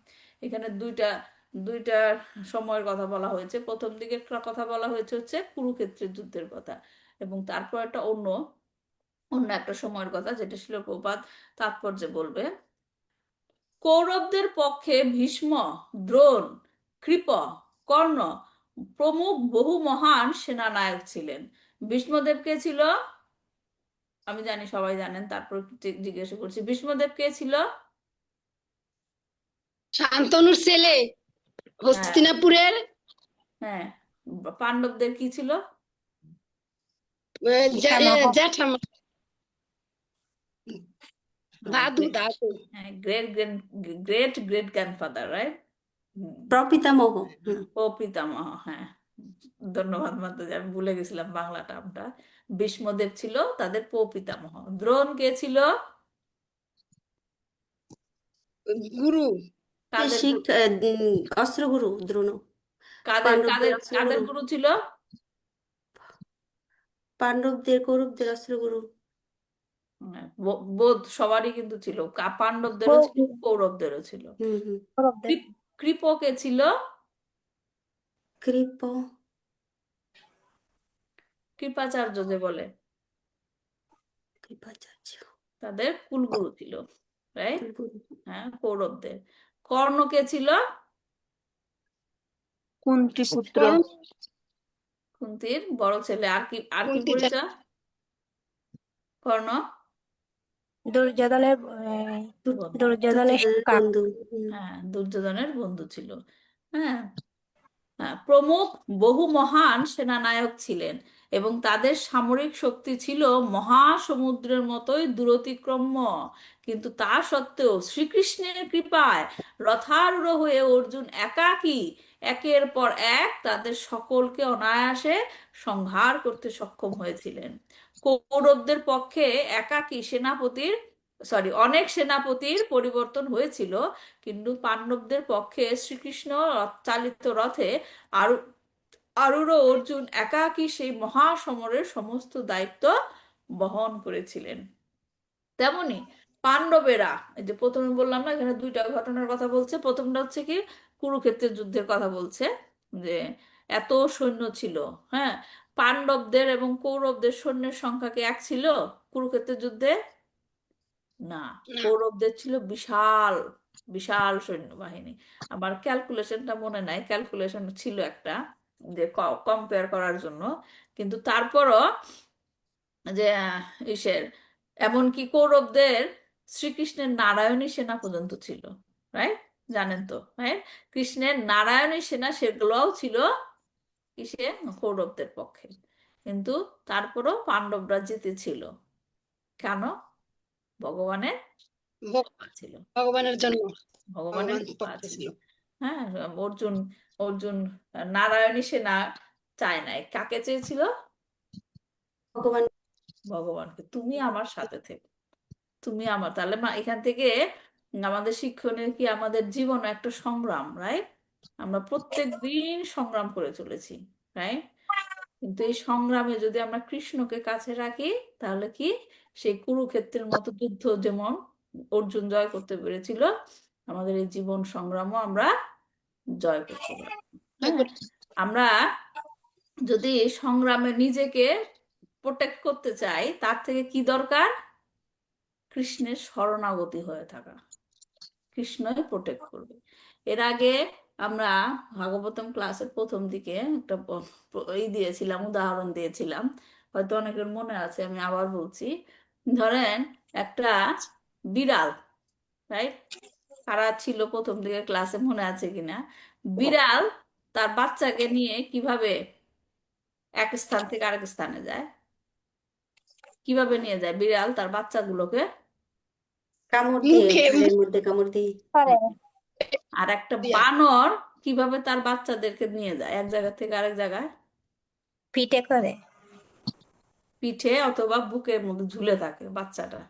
A: এখানে দুইটা দুইটা সময়ের কথা বলা হয়েছে। প্রথম দিকে একটা কথা বলা হয়েছে হচ্ছে কুরুক্ষেত্রের যুদ্ধের কথা, এবং তারপর একটা অন্য অন্য একটা সময়ের কথা, যেটা ছিল প্রপাত তাৎপর্যে বলবে। কৌরবদের পক্ষে ভীষ্ম, দ্রোণ, কৃপ, কর্ণ প্রমুখ বহু মহান সেনানায়ক ছিলেন। ভীষ্মদেব কে ছিল? আমি জানি সবাই জানেন, তারপর একটু জিজ্ঞাসা করছি, ভীষ্মদেব কে ছিল?
C: শান্তনুর ছেলে,
A: হ্যাঁ,
C: হস্তিনাপুরের
A: হ্যাঁ। পাণ্ডবদের কি ছিল?
E: পিতামহ
C: জ্যাঠামা,
A: হ্যাঁ,
C: দাদু দাদু।
A: Great great great grandfather, right?
B: প্রপিতামহ। হুম।
A: ও পিতামহ, হ্যাঁ। ধন্যবাদ মাতাজি, আমি ভুলে গেছিলাম বাংলা টার্মটা। ভীষ্মদেব ছিল তাদের পিতামহ। দ্রোণ কে ছিল?
C: গুরু।
A: কাদের
B: অস্ত্রগুরু দ্রোণ।
A: কাদের
B: পাণ্ডবদের
A: কাদের কাদের
B: অস্ত্রগুরু।
A: গুরু ছিল?
B: পাণ্ডবদের কৌরবদের অস্ত্রগুরু।
A: বোধ সবারই কিন্তু ছিল, পাণ্ডবদেরও ছিল,
E: কৌরব-
A: কৌরবদেরও ছিল।
B: হুম হুম।
E: কৌরবদের
A: কৃপ কে ছিল?
B: কৃপ।
A: কৃপাচার্য যে বলে,
B: কৃপাচার্য।
A: তাদের কুলগুরু ছিল, রাইট?
B: কুলগুরু।
A: হ্যাঁ, কৌরবদের। কর্ণ কে ছিল?
E: কুন্তি পুত্র
A: কুন্তির বড় ছেলে। আর কি
C: কুন্তি
A: পরিচয় কর্ণ?
E: দুর্যোধনের
A: বন্ধু।
E: দুর্যোধনের
B: দুর্যোধনের
E: কাকা।
B: বন্ধু। হুম।
A: হ্যাঁ, দুর্যোধনের বন্ধু ছিল। হ্যাঁ, হ্যাঁ, প্রমুখ বহু মহান সেনানায়ক ছিলেন, এবং তাদের সামরিক শক্তি ছিল মহাসমুদ্রের মতোই দূরতিক্রম্য। কিন্তু তা সত্ত্বেও শ্রীকৃষ্ণের কৃপায় রথারূঢ় হয়ে অর্জুন একাকী একের পর এক তাদের সকলকে অনায়াসে সংহার করতে সক্ষম হয়েছিলেন। কৌরবদের পক্ষে একাকী সেনাপতির, অনেক সেনাপতির পরিবর্তন হয়েছিল, কিন্তু পাণ্ডবদের পক্ষে শ্রীকৃষ্ণ চালিত রথে আরু আরূঢ় অর্জুন একাকী সেই মহাসমরের সমস্ত দায়িত্ব বহন করেছিলেন। তেমনি পাণ্ডবেরা, এই যে প্রথমে বললাম না, এখানে দুইটা ঘটনার কথা বলছে। প্রথমটা হচ্ছে কি, কুরুক্ষেত্রের যুদ্ধের কথা বলছে, যে এত সৈন্য ছিল। হ্যাঁ, পাণ্ডবদের এবং কৌরবদের সৈন্যের সংখ্যা কি এক ছিল কুরুক্ষেত্রের যুদ্ধে? না,
C: না,
A: কৌরবদের ছিল বিশাল বিশাল সৈন্যবাহিনী। আমার ক্যালকুলেশনটা মনে নাই, ক্যালকুলেশন ছিল একটা, যে কম্পেয়ার করার জন্য। কিন্তু তারপরও যে ইসের, এমনকি কৌরবদের শ্রীকৃষ্ণের নারায়ণী সেনা পর্যন্ত ছিল, রাইট? জানেন তো, রাইট? কৃষ্ণের নারায়ণী সেনা সেগুলোও ছিল কিসে? কৌরবদের পক্ষে। কিন্তু তারপরও পাণ্ডবরা জিতেছিল। কেন? ভগবানের কৃপা ছিল।
C: ভগবানের জন্য,
A: ভগবানের
C: ভগবান
A: কৃপা
C: পক্ষে
A: ছিল।
C: ছিল।
A: হ্যাঁ, অর্জুন অর্জুন নারায়ণী সেনা চায় নাই, কাকে চেয়েছিল?
B: ভগবান।
A: ভগবানকে। তুমি আমার সাথে থেকো, তুমি আমার, তাহলে এখান থেকে আমাদের শিক্ষণীয় কি, আমাদের জীবন একটা সংগ্রাম, রাইট? আমরা প্রত্যেক দিন সংগ্রাম করে চলেছি, রাইট? কিন্তু এই সংগ্রামে যদি আমরা কৃষ্ণকে কাছে রাখি, তাহলে কি সেই কুরুক্ষেত্রের মতো যুদ্ধ যেমন অর্জুন জয় করতে পেরেছিল, আমাদের এই জীবন সংগ্রামও আমরা জয় করতে পারবো। হ্যাঁ, আমরা যদি সংগ্রামে নিজেকে প্রোটেক্ট করতে চাই, তার থেকে কি দরকার? কৃষ্ণের শরণাগতি হয়ে থাকা। কৃষ্ণই প্রোটেক্ট করবে। এর আগে আমরা ভাগবতম ক্লাসের প্রথম দিকে একটা এই দিয়েছিলাম, উদাহরণ দিয়েছিলাম, হয়তো অনেকের মনে আছে, আমি আবার বলছি। ধরেন একটা বিড়াল, রাইট? কারা ছিল প্রথম দিকে ক্লাসে, মনে আছে কিনা? বিড়াল তার বাচ্চাকে নিয়ে কিভাবে এক স্থান থেকে আরেক স্থানে যায়? কিভাবে নিয়ে যায় বিড়াল তার বাচ্চাগুলোকে?
B: কামড় দিয়ে,
C: মুখে
B: ঘাড়ের মধ্যে কামড় দিয়ে।
E: করে
A: আর একটা
C: দিয়া
A: বানর কিভাবে তার বাচ্চাদেরকে নিয়ে যায় এক জায়গা থেকে আরেক জায়গায়?
E: পিঠে করে।
A: পিঠে অথবা বুকের মধ্যে ঝুলে থাকে বাচ্চাটা,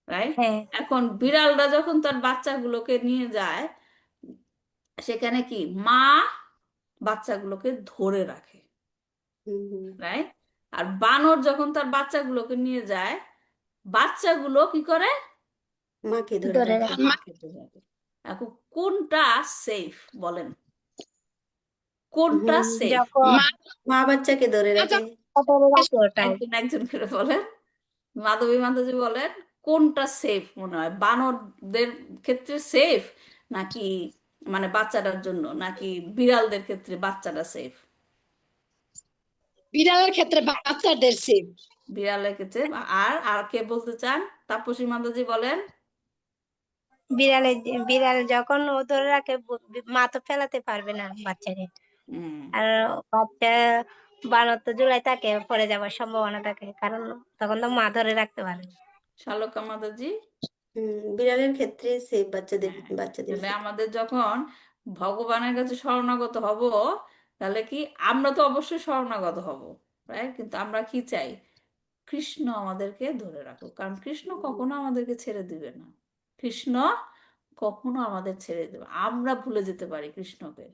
A: রাইট?
E: হ্যাঁ,
A: এখন বিড়ালটা যখন তার বাচ্চাগুলোকে নিয়ে যায়, সেখানে কি মা বাচ্চাগুলোকে ধরে রাখে,
B: হুম হুম।
A: রাইট? আর বানর যখন তার বাচ্চাগুলোকে নিয়ে যায়, বাচ্চাগুলো কি করে?
B: মাকে ধরে
E: ধরে
B: রাখে।
E: রাখে।
A: মাকে ধরে রাখে। এখন কোনটা সেফ বলেন? কোনটা
B: হুম,
A: সেফ?
E: যখন
C: মা
B: মা বাচ্চাকে ধরে
C: মা
B: রাখে।
E: ধরে রাখে ওটাই।
A: একজন একজন করে বলেন, মাধবী মাধবী বলেন, কোনটা সেফ মনে হয়? বানরদের ক্ষেত্রে সেফ নাকি মানে বাচ্চাটার জন্য, নাকি বিড়ালদের ক্ষেত্রে বাচ্চাটা সেফ?
C: বিড়ালের ক্ষেত্রে বাচ্চাদের সেভ।
A: বিড়ালের ক্ষেত্রে। আর আর কে বলতে চান? তাপসী মাধবী বলেন।
E: বিড়ালে বিড়াল যখন ও ধরে রাখে, মা তো ফেলাতে পারবে না বাচ্চাকে।
A: হুম।
E: আর বাচ্চা বানর তো ঝুলাই থাকে, পড়ে যাওয়ার সম্ভাবনা থাকে, কারণ তখন তো মা ধরে রাখতে পারে।
A: শালকা মাধবী।
B: বিড়ালের ক্ষেত্রে সে বাচ্চাদের
A: হ্যাঁ,
B: বাচ্চাদের
A: তাহলে
B: সাথে।
A: আমাদের যখন ভগবানের কাছে শরণাগত হব, তাহলে কি আমরা তো অবশ্যই শরণাগত হব, রাইট? কিন্তু আমরা কি চাই? কৃষ্ণ আমাদেরকে ধরে রাখুক, কারণ কৃষ্ণ কখনো আমাদেরকে ছেড়ে দিবে না। কৃষ্ণ কখনো আমাদের ছেড়ে দেবে, আমরা ভুলে যেতে পারি কৃষ্ণকে।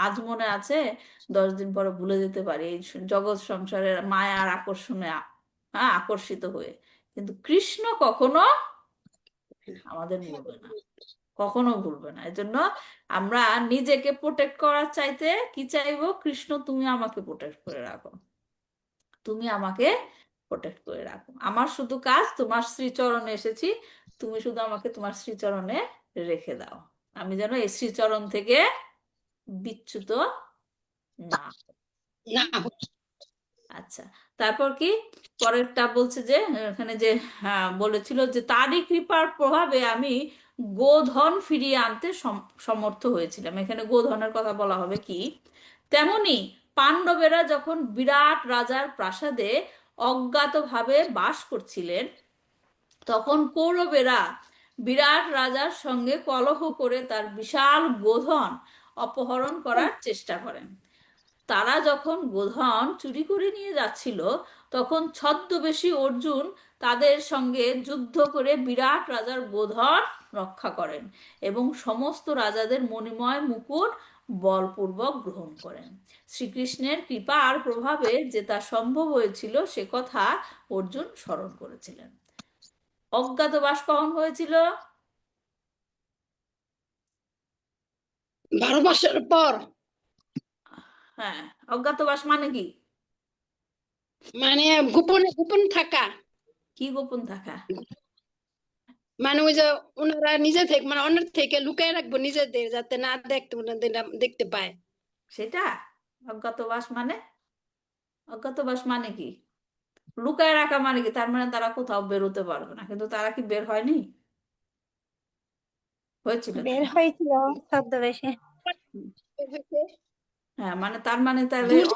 A: আজ মনে আছে, 10 দিন পরে ভুলে যেতে পারি এই জগৎ সংসারের মায়ার আকর্ষণে, হ্যাঁ, আকর্ষিত হয়ে। কিন্তু কৃষ্ণ কখনো আমাদের ভুলবে না, কখনো ভুলবে না। এজন্য আমরা নিজেকে প্রোটেক্ট করার চাইতে কি চাইবো? কৃষ্ণ তুমি আমাকে প্রোটেক্ট করে রাখো, তুমি আমাকে প্রোটেক্ট করে রাখো। আমার শুধু কাজ তোমার শ্রীচরণে এসেছি, তুমি শুধু আমাকে তোমার শ্রীচরণে রেখে দাও, আমি যেন এই শ্রীচরণ থেকে বিচ্যুত না হই।
C: না,
A: আচ্ছা, তারপর কি পরেরটা বলছে যে, এখানে যে বলেছিল যে তারই কৃপার প্রভাবে আমি গোধন ফিরিয়ে আনতে সমর্থ হয়েছিলাম। এখানে গোধনের কথা বলা হবে কি? তেমনি পাণ্ডবেরা যখন বিরাট রাজার প্রাসাদে অজ্ঞাতভাবে বাস করছিলেন, তখন কৌরবেরা বিরাট রাজার সঙ্গে কলহ করে তার বিশাল গোধন অপহরণ করার চেষ্টা করেন। তারা যখন গোধন চুরি করে নিয়ে যাচ্ছিল, তখন ছদ্মবেশী অর্জুন তাদের সঙ্গে যুদ্ধ করে বিরাট রাজার গোধন রক্ষা করেন এবং সমস্ত রাজাদের মণিময় মুকুট বলপূর্বক গ্রহণ করেন। শ্রীকৃষ্ণের কৃপা আর প্রভাবে যে তা সম্ভব হয়েছিল, সে কথা অর্জুন স্মরণ করেছিলেন। অজ্ঞাতবাস কখন হয়েছিল?
C: 12 বছর পর।
A: হ্যাঁ, অজ্ঞাতবাস মানে কি?
C: মানে গোপনে গোপন থাকা।
A: কি গোপন থাকা?
C: মানে ওই যে ওনারা নিজে থেকে, মানে অন্যের থেকে লুকায় রাখবো নিজেদের, যাতে না দেখতে, ওনাদের না দেখতে পায়।
A: সেটা অজ্ঞাতবাস মানে? অজ্ঞাতবাস মানে কি? লুকায় রাখা মানে কি? তার মানে তারা কোথাও বেরোতে পারবে না, কিন্তু তারা কি বের হয়নি? হয়েছিল তো,
E: বের
A: না?
E: হয়েছিল ছদ্মবেশে।
A: হ্যাঁ, মানে তার মানে তাহলে
C: দূর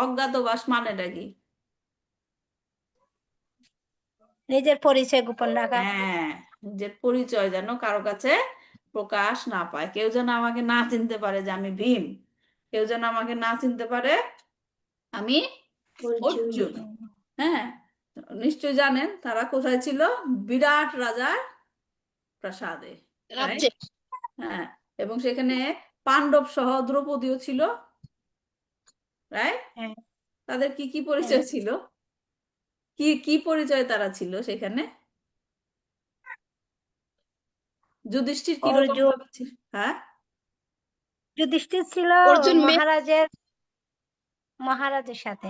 A: অজ্ঞাতবাস মানেটা কি?
E: নিজের পরিচয় গোপন রাখা।
A: হ্যাঁ, যে পরিচয় যেন কারো কাছে প্রকাশ না পায়, কেউ যেন আমাকে না চিনতে পারে যে আমি ভীম, কেউ যেন আমাকে না চিনতে পারে আমি
B: অর্জুন।
A: অর্জুন। হ্যাঁ, নিশ্চয় জানেন তারা কোথায় ছিল? বিরাট রাজার প্রাসাদে, রাইট?
C: রাজ্যে
A: হ্যাঁ, এবং সেখানে পাণ্ডব সহ দ্রৌপদীও ছিল, রাইট?
E: হ্যাঁ
A: তাদের কি কি
E: হ্যাঁ
A: পরিচয় ছিল? কি কি পরিচয় তারা ছিল সেখানে? যুধিষ্ঠির কিরকম
E: অর্জুন
A: ভাবে ছিল? হ্যাঁ,
E: যুধিষ্ঠির ছিল
C: অর্জুন মেয়ে
E: মহারাজের সাথে।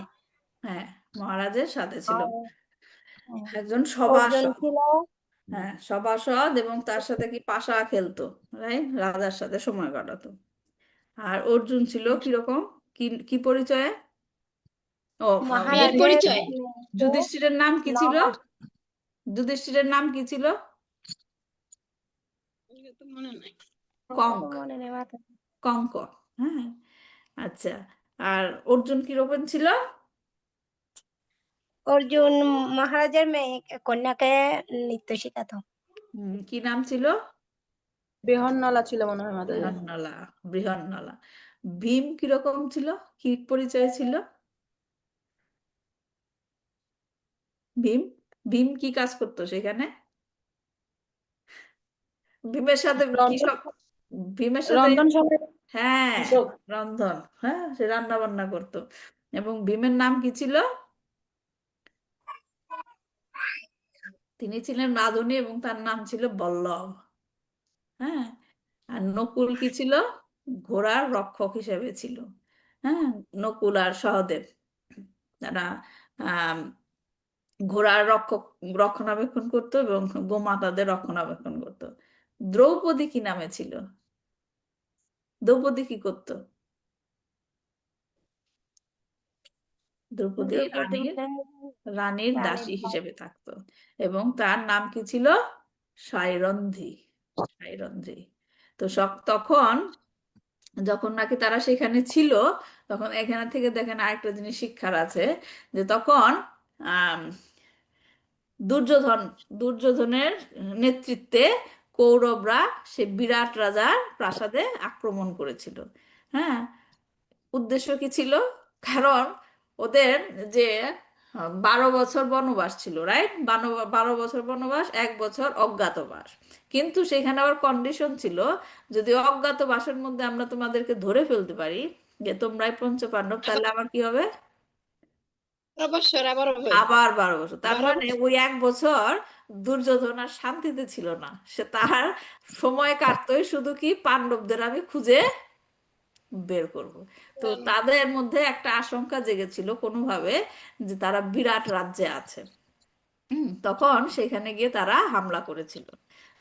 A: হ্যাঁ, মহারাজের সাথে ছিল,
E: আর হ্যাঁ,
A: একজন
E: অর্জুন
A: সভাসদ।
E: ছিল
A: হ্যাঁ, সভাসদ, এবং তার সাথে কি পাশা খেলতো, রাইট? রাজার সাথে সময় কাটাতো। আর অর্জুন ছিল কিরকম? কি কি পরিচয়ে? ও,
C: মেয়ের
E: মহারাজের
C: পরিচয়
E: মেয়ে,
A: যুধিষ্ঠিরের নাম কি ছিল?
E: নবাব।
A: যুধিষ্ঠিরের নাম কি ছিল?
C: এটা তো মনে নাই।
E: ওটা তো
A: কঙ্ক।
E: মনে নেই মাথায়।
A: কঙ্ক। হ্যাঁ, আচ্ছা। আর অর্জুন কিরকম ছিল?
E: অর্জুন মহারাজের মেয়ে কন্যাকে নৃত্য শিখাতো।
A: কি নাম ছিল?
F: বৃহন্নলা ছিল মনে হয় মাতাজি।
A: বৃহন্নলা। বৃহন্নলা। ভীম কিরকম ছিল? কি পরিচয় ছিল ভীম? ভীম কি কাজ করতো সেখানে? ভীমের সাথে কি
F: রন্ধন
A: সব? ভীমের সাথে,
F: রন্ধন সময়
A: হ্যাঁ,
F: কৃষক।
A: রন্ধন। হ্যাঁ, সে রান্না বান্না করতো। এবং ভীমের নাম কি ছিল? তিনি ছিলেন রাধুনী এবং তার নাম ছিল বল্লভ। হ্যাঁ, আর নকুল কি ছিল? ঘোড়ার রক্ষক হিসেবে ছিল। হ্যাঁ, নকুল আর সহদেব, তারা আহ ঘোড়ার রক্ষণাবেক্ষণ করতো এবং গোমাতাদের রক্ষণাবেক্ষণ করতো। দ্রৌপদী কি নামে ছিল? দ্রৌপদী কি করতো? দ্রৌপদী
E: দ্রৌপদী
A: রানীর
E: হলেন
A: রানীর
E: রানীর
A: দাসী
E: দাস।
A: হিসেবে থাকতো। এবং তার নাম কি ছিল? সাইরন্ধি। সাইরন্ধি। তো তখন যখন নাকি তারা সেখানে ছিল, তখন এখানে থেকে দেখেন আরেকটা জিনিস শিক্ষার আছে, যে তখন আহ দুর্যোধন দুর্যোধনের নেতৃত্বে কৌরবরা সে বিরাট রাজার প্রাসাদে আক্রমণ করেছিল। হ্যাঁ, উদ্দেশ্য কি ছিল? কারণ ওদের যে 12 বছর বনবাস ছিল, রাইট? 12 বছর বনবাস, 1 বছর অজ্ঞাতবাস। কিন্তু সেখানে আবার কন্ডিশন ছিল, যদি অজ্ঞাতবাসের মধ্যে আমরা তোমাদেরকে ধরে ফেলতে পারি যে তোমরাই পঞ্চপাণ্ডব, তাহলে আবার কি হবে?
C: 12 বছর আবার হবে।
A: আবার 12 বছর। তার
C: 12
A: মানে ওই 1 বছর দুর্যোধন আর শান্তিতে ছিল না, সে তার সময় কাটতোই শুধু কি পাণ্ডবদের আমি খুঁজে বের করব। তো
C: বছর
A: তাদের মধ্যে একটা আশঙ্কা জেগেছিল কোনোভাবে, যে তারা বিরাট রাজ্যে আছে। তখন সেখানে গিয়ে তারা হামলা করেছিল,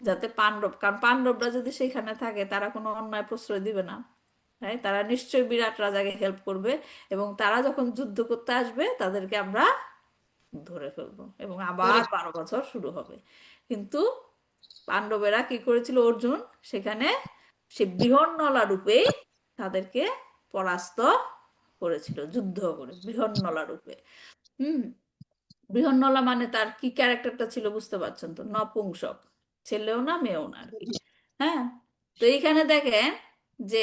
A: যাতে কারণ পাণ্ডবরা যদি সেখানে থাকে তারা কোনো অন্যায় প্রশ্রয় দিবে না, তাই তারা নিশ্চয়ই বিরাট রাজাকে হেল্প করবে, এবং তারা যখন যুদ্ধ করতে আসবে তাদেরকে আমরা ধরে ফেলবো, এবং আবার
C: ধরে
A: 12 বছর শুরু হবে। কিন্তু পাণ্ডবেরা কি করেছিল? অর্জুন সেখানে সে বৃহন্নলা রূপে তাদেরকে পরাস্ত করেছিল, যুদ্ধ করে বৃহন্নলা রূপে। হুম। বৃহন্নলা মানে তার কি ক্যারেক্টারটা ছিল বুঝতে পারছেন তো? নপুংসক, ছেলেও না মেয়েও না আর কি। হ্যাঁ, তো এইখানে দেখেন যে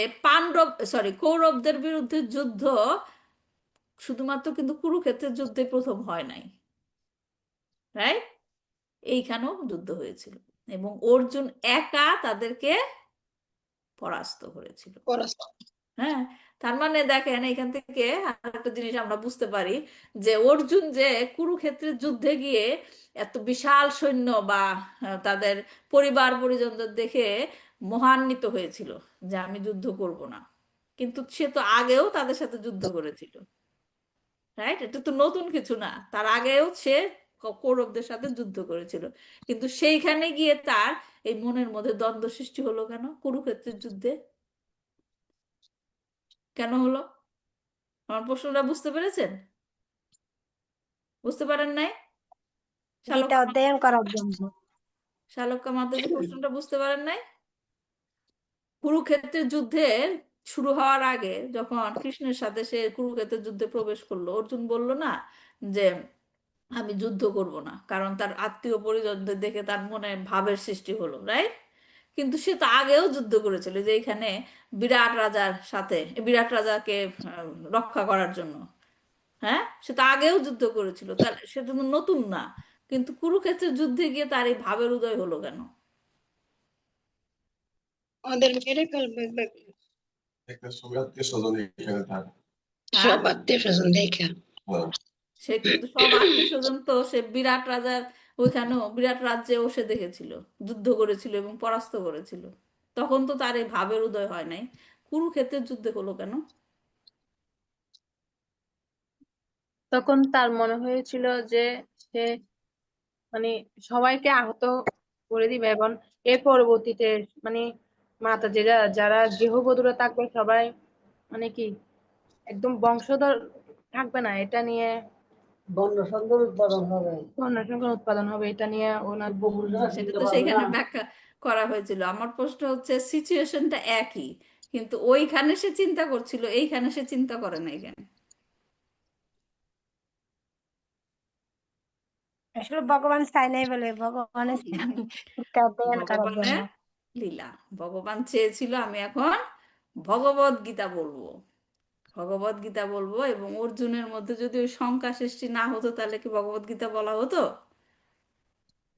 A: কৌরবদের বিরুদ্ধে যুদ্ধ শুধুমাত্র কিন্তু কুরুক্ষেত্রের যুদ্ধে প্রথম হয় নাই, রাইট? এইখানেও যুদ্ধ হয়েছিল, এবং অর্জুন একা তাদেরকে পরাস্ত করেছিল।
C: পরাস্ত।
A: হ্যাঁ, তার মানে দেখেন এখান থেকে আরেকটা জিনিস আমরা বুঝতে পারি, যে অর্জুন যে কুরুক্ষেত্রের যুদ্ধে গিয়ে এত বিশাল সৈন্য বা তাদের পরিবার পরিজনদের দেখে মহান্বিত হয়েছিল যে আমি যুদ্ধ করব না, কিন্তু সে তো আগেও তাদের সাথে যুদ্ধ করেছিল, রাইট? এটা তো নতুন কিছু না, তার আগেও সে কৌরবদের সাথে যুদ্ধ করেছিল। কিন্তু সেইখানে গিয়ে তার এই মনের মধ্যে দ্বন্দ্ব সৃষ্টি হলো কেন কুরুক্ষেত্রের যুদ্ধে? কেন হলো? আমার প্রশ্নটা বুঝতে পেরেছেন? বুঝতে পারেন নাই?
E: গীতা
A: শালক্য
E: অধ্যয়ন করার জন্য।
A: শালক্য মাতাজি প্রশ্নটা বুঝতে পারেন নাই? কুরুক্ষেত্রের যুদ্ধের শুরু হওয়ার আগে যখন কৃষ্ণের সাথে সে কুরুক্ষেত্রের যুদ্ধে প্রবেশ করলো, অর্জুন বলল না যে আমি যুদ্ধ করব না, কারণ তার আত্মীয় পরিজনদের দেখে তার মনে ভাবের সৃষ্টি হলো, রাইট? কিন্তু সে তো আগেও যুদ্ধ করেছিল, যে এখানে বিরাট রাজার সাথে, বিরাট রাজাকে রক্ষা করার জন্য। হ্যাঁ, সে তো আগেও যুদ্ধ করেছিল, তাহলে সেটা তো নতুন না। কিন্তু কুরুক্ষেত্রের যুদ্ধে গিয়ে তার এই ভাবের উদয় হলো কেন?
C: ওদের মেরে ফেলবে
G: একটা সময় আত্মীয় স্বজন এখানে থাকে।
A: হ্যাঁ,
C: সব আত্মীয় স্বজন দেখা।
G: হ্যাঁ।
A: সে কিন্তু সব আত্মীয় স্বজন তো সে বিরাট রাজার ওইখানেও বিরাট রাজ্যেও সে দেখেছিল, যুদ্ধ করেছিল এবং পরাস্ত করেছিল। তখন তো তার এই ভাবের উদয় হয় নাই, কুরুক্ষেত্রের যুদ্ধে হলো কেন?
F: তখন তার মনে হয়েছিল যে সে মানে সবাইকে আহত করে দিবে, এবং এর পরবর্তীতে মানে মাতা যারা যারা গৃহবধূরা থাকবে সবাই মানে কি একদম বংশধর থাকবে না, এটা নিয়ে বন্যা সংকট উৎপাদন হবে, এটা নিয়ে ওনার
A: সেটা তো সেখানে ব্যাখ্যা করা হয়েছিল। আমার প্রশ্ন হচ্ছে সিচুয়েশনটা একই, কিন্তু ওইখানে সে চিন্তা করছিল, এইখানে সে চিন্তা করে নাই কেন?
E: আসলে ভগবান চাই নাই বলে ভগবানের চিন্তা অধ্যয়ন করার জন্য।
A: ভগবানের লীলা। ভগবান চেয়েছিল আমি এখন ভগবত গীতা বলবো, ভগবত গীতা বলবো, এবং অর্জুনের মধ্যে যদি ওই শঙ্কা সৃষ্টি না হতো তাহলে কি ভগবত গীতা বলা হতো?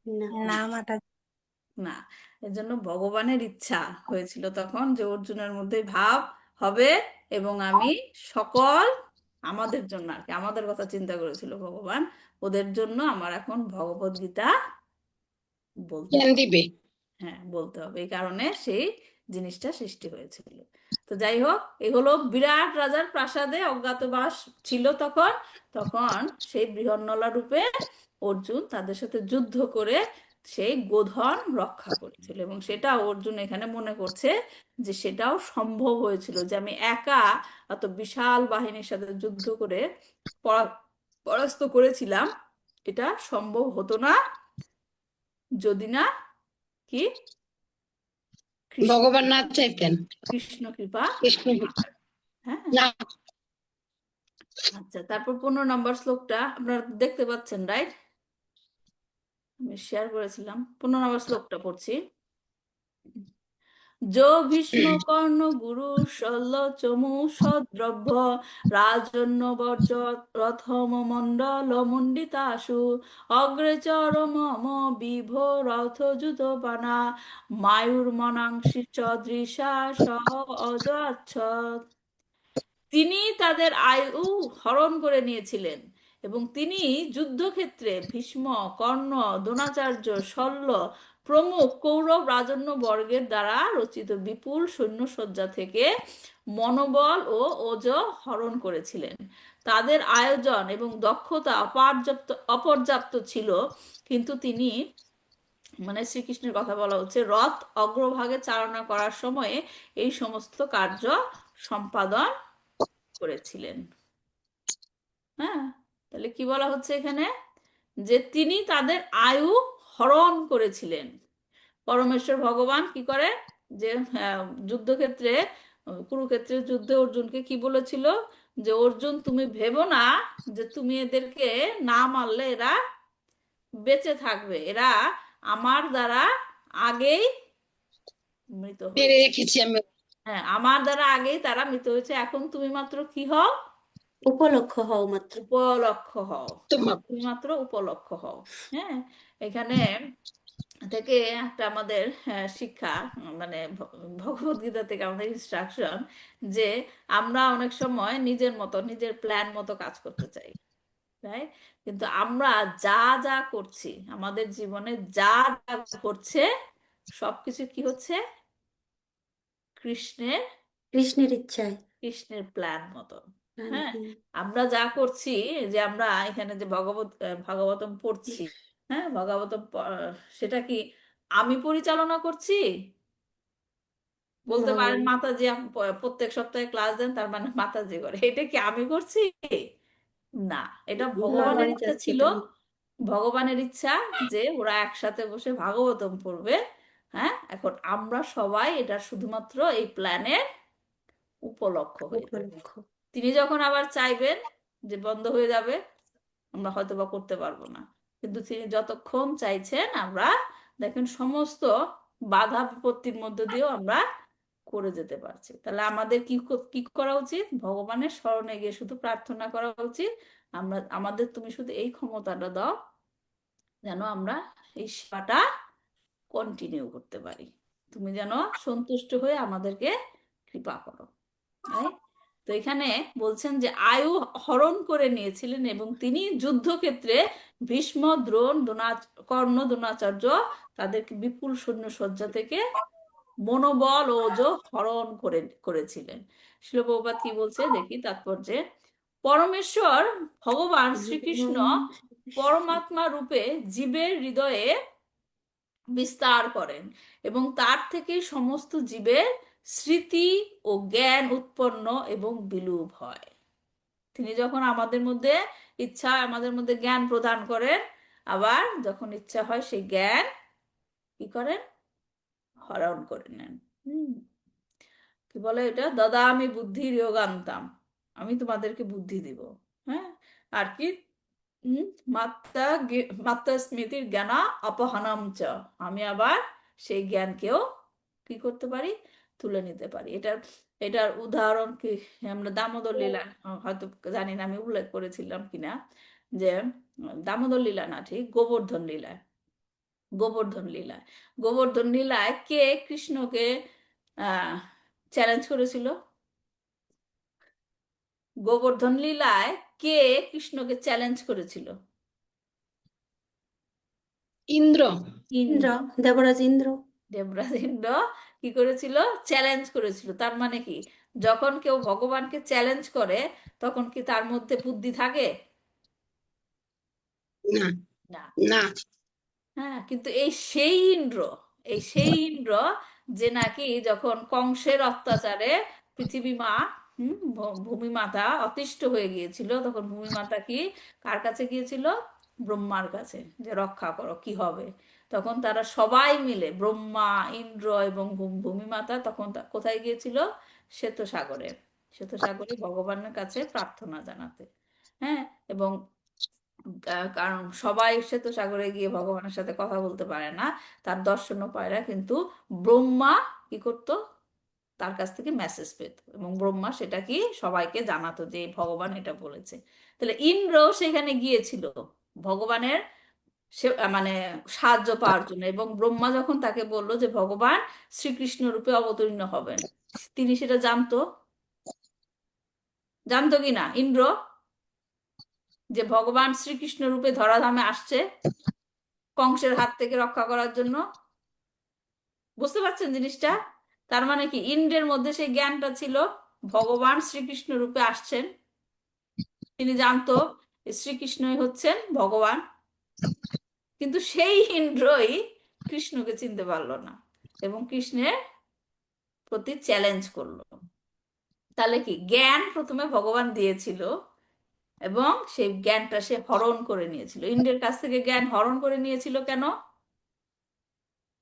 B: না।
E: না মাতা।
A: না। এজন্য ভগবানের ইচ্ছা হয়েছিল তখন যে অর্জুনের মধ্যে ভাব হবে, এবং আমি সকল আমাদের জন্য আর কি, আমাদের কথা চিন্তা করেছিল ভগবান, ওদের জন্য আমার এখন ভগবত গীতা বলতে
C: জ্ঞান
A: হবে।
C: দিবে।
A: হ্যাঁ, বলতে হবে, এই কারণে সেই জিনিসটা সৃষ্টি হয়েছিল। তো যাই হোক, এই হলো বিরাট রাজার প্রাসাদে অজ্ঞাতবাস ছিল তখন। তখন সেই বৃহন্নলা রূপে অর্জুন তাদের সাথে যুদ্ধ করে সেই গোধন রক্ষা করেছিল, এবং সেটা অর্জুন এখানে মনে করছে যে সেটাও সম্ভব হয়েছিল, যে আমি একা এত বিশাল বাহিনীর সাথে যুদ্ধ করে পরাস্ত করেছিলাম, এটা সম্ভব হতো না যদি না কি কৃষ্ণ
C: ভগবান না চাইতেন।
A: কৃষ্ণ কৃপা
C: কৃষ্ণ
A: না হয়। হ্যাঁ।
C: না।
A: আচ্ছা, তারপর 15 নম্বর শ্লোকটা আপনারা দেখতে পাচ্ছেন, রাইট? আমি শেয়ার করেছিলাম, 15 নম্বর শ্লোকটা পড়ছি। যো ভীষ্ম কর্ণ গুরু শল্য চমু সদ্রভ্য রাজন্য বর্জ রথম মণ্ডল মণ্ডিতাশু অগ্রে চর মম বিভো রথ যুত পানা মায়ুর মনাংশি চদৃশা সহ অজাচ্ছ। তিনি তাদের আয়ু হরণ করে নিয়েছিলেন, এবং তিনি যুদ্ধক্ষেত্রে ভীষ্ম, কর্ণ, দ্রোণাচার্য, শল্য প্রমুখ কৌরব রাজন্য বর্গের দ্বারা রচিত বিপুল সৈন্যসজ্জা থেকে মনোবল ও ওজ হরণ করেছিলেন। তাদের আয়োজন এবং দক্ষতা অপর্যাপ্ত ছিল, কিন্তু তিনি, মানে শ্রীকৃষ্ণের কথা বলা হচ্ছে, রথ অগ্রভাগে চালনা করার সময়ে এই সমস্ত কার্য সম্পাদন করেছিলেন। হ্যাঁ, তাহলে কি বলা হচ্ছে এখানে? যে তিনি তাদের আয়ু হরণ করেছিলেন। পরমেশ্বর ভগবান কি করে, যে যুদ্ধক্ষেত্রে কুরুক্ষেত্রের যুদ্ধে অর্জুনকে কি বলেছিল, যে অর্জুন তুমি ভেবো না যে তুমি এদেরকে না মারলে এরা বেঁচে থাকবে, এরা আমার দ্বারা আগেই মৃত
C: মেরে
A: হয়েছে।
C: রেখেছি আমি।
A: হ্যাঁ, আমার দ্বারা আগেই তারা মৃত হয়েছে, এখন তুমি মাত্র কি হও?
B: উপলক্ষ হও মাত্র।
A: উপলক্ষ হও।
C: তোমার
A: তুমি মাত্র উপলক্ষ হও। হ্যাঁ, এখানে থেকে একটা আমাদের শিক্ষা, মানে ভগবত গীতা থেকে আমাদের ইনস্ট্রাকশন, যে আমরা অনেক সময় নিজের মতো নিজের প্ল্যান মতো কাজ করতে চাই, তাই, কিন্তু আমরা যা যা করছি আমাদের জীবনে, যা যা ঘটছে, সবকিছু কি হচ্ছে? কৃষ্ণের
B: কৃষ্ণের ইচ্ছায়।
A: কৃষ্ণের প্ল্যান মতো।
B: প্রাণ,
A: হ্যাঁ,
B: হুম।
A: আমরা যা করছি, যে আমরা এখানে যে ভাগবতম পড়ছি, হ্যাঁ, সেটা কি আমি পরিচালনা করছি? বলতে পারেন
B: ভগবান।
A: মাতাজি প্রত্যেক সপ্তাহে ক্লাস দেন, তার মানে মাতাজি করে, এটা কি আমি করছি? না, এটা ভগবানের
B: ভগবানই
A: ইচ্ছা
B: চাচ্ছে
A: ছিল।
B: তাই।
A: ভগবানের ইচ্ছা যে ওরা একসাথে বসে ভাগবতম পড়বে। হ্যাঁ, এখন আমরা সবাই এটা শুধুমাত্র এই প্ল্যানের উপলক্ষ হয়ে যাবে।
B: উপলক্ষ।
A: তিনি যখন আবার চাইবেন যে বন্ধ হয়ে যাবে, আমরা হয়তো বা করতে পারবো না, কিন্তু তিনি যতক্ষণ চাইছেন আমরা, দেখেন, সমস্ত বাধা বিপত্তির মধ্যে দিয়েও আমরা করে যেতে পারছি। তাহলে আমাদের কি করা উচিত? ভগবানের শরণে গিয়ে শুধু প্রার্থনা করা উচিত, আমাদের তুমি শুধু এই ক্ষমতাটা দাও যেন আমরা এই সেবাটা কন্টিনিউ করতে পারি। তুমি যেন সন্তুষ্ট হয়ে আমাদেরকে কৃপা করো। তাই তো এখানে বলছেন যে আয়ু হরণ করে নিয়েছিলেন এবং তিনি যুদ্ধক্ষেত্রে ভীষ্ম, দ্রোণ, কর্ণ, দ্রোণাচার্য তাদেরকে বিপুল সৈন্যসজ্জা থেকে মনোবল ও ওজ হরণ করেছিলেন। শিল প্রভুপাদ কি বলছে দেখি তাৎপর্যে, পরমেশ্বর ভগবান শ্রীকৃষ্ণ পরমাত্মা রূপে জীবের হৃদয়ে বিস্তার করেন এবং তার থেকে সমস্ত জীবের স্মৃতি ও জ্ঞান উৎপন্ন এবং বিলুপ হয়। তিনি যখন আমাদের মধ্যে আমাদের মধ্যে জ্ঞান প্রদান করেন, আবার যখন ইচ্ছা হয় সেই জ্ঞান কি করেন? হরণ করে নেন। কি বলে এটা? দাদা আমি বুদ্ধির যোগান্তাম, আমি তোমাদেরকে বুদ্ধি দিব। হ্যাঁ, আর কি মাত্রা মাত্রা স্মৃতির জ্ঞানা অপহনম চ, আমি আবার সেই জ্ঞানকেও কি করতে পারি? তুলে নিতে পারি। এটার উদাহরণ কি আমরা দামোদর লীলা হয়তো জানি না আমি উল্লেখ করেছিলাম কিনা, যে দামোদর লীলা না, ঠিক গোবর্ধন লীলায়, গোবর্ধন লীলায় কে কৃষ্ণকে চ্যালেঞ্জ করেছিল? গোবর্ধন লীলায় কে কৃষ্ণকে চ্যালেঞ্জ করেছিল?
C: ইন্দ্র।
B: ইন্দ্র, দেবরাজ ইন্দ্র।
A: দেবরাজ ইন্দ্র কি করেছিল? চ্যালেঞ্জ করেছিল। তার মানে কি, যখন কেউ ভগবানকে চ্যালেঞ্জ করে তখন কি তার মধ্যে বুদ্ধি থাকে?
C: না
A: না।
C: না
A: হ্যাঁ, কিন্তু সেই ইন্দ্র যে নাকি যখন কংসের অত্যাচারে পৃথিবী মা ভূমি মাতা অতিষ্ঠ হয়ে গিয়েছিল, তখন ভূমি মাতা কি কার কাছে গিয়েছিল? ব্রহ্মার কাছে, যে রক্ষা করো, কি হবে? তখন তারা সবাই মিলে ব্রহ্মা, ইন্দ্র এবং ভূমি মাতা তখন কোথায় গিয়েছিল? শ্বেতসাগরে। শ্বেতসাগরে ভগবানের কাছে প্রার্থনা জানাতে। হ্যাঁ, এবং কারণ সবাই শ্বেতসাগরে গিয়ে ভগবানের সাথে কথা বলতে পারে না, তার দর্শনও পায় না, কিন্তু ব্রহ্মা কি করতো? তার কাছ থেকে মেসেজ পেত এবং ব্রহ্মা সেটা কি সবাইকে জানাতো যে ভগবান এটা বলেছে। তাহলে ইন্দ্র সেখানে গিয়েছিল ভগবানের মানে সাহায্য পাওয়ার জন্য, এবং ব্রহ্মা যখন তাকে বলল যে ভগবান শ্রীকৃষ্ণ রূপে অবতীর্ণ হবেন, তিনি সেটা জানতো কি না ইন্দ্র, যে ভগবান শ্রীকৃষ্ণ রূপে ধরাধামে আসছে কংসের হাত থেকে রক্ষা করার জন্য? বুঝতে পারছেন জিনিসটা? তার মানে কি ইন্দ্রের মধ্যে সেই জ্ঞানটা ছিল, ভগবান শ্রীকৃষ্ণ রূপে আসছেন, তিনি জানতো শ্রীকৃষ্ণই হচ্ছেন ভগবান, কিন্তু সেই ইন্দ্রই কৃষ্ণকে চিনতে পারলো না এবং কৃষ্ণের প্রতি চ্যালেঞ্জ করলো। তাহলে কি জ্ঞান প্রথমে ভগবান দিয়েছিল এবং সেই জ্ঞানটা সে হরণ করে নিয়েছিল। ইন্দ্রের কাছ থেকে জ্ঞান হরণ করে নিয়েছিল কেন?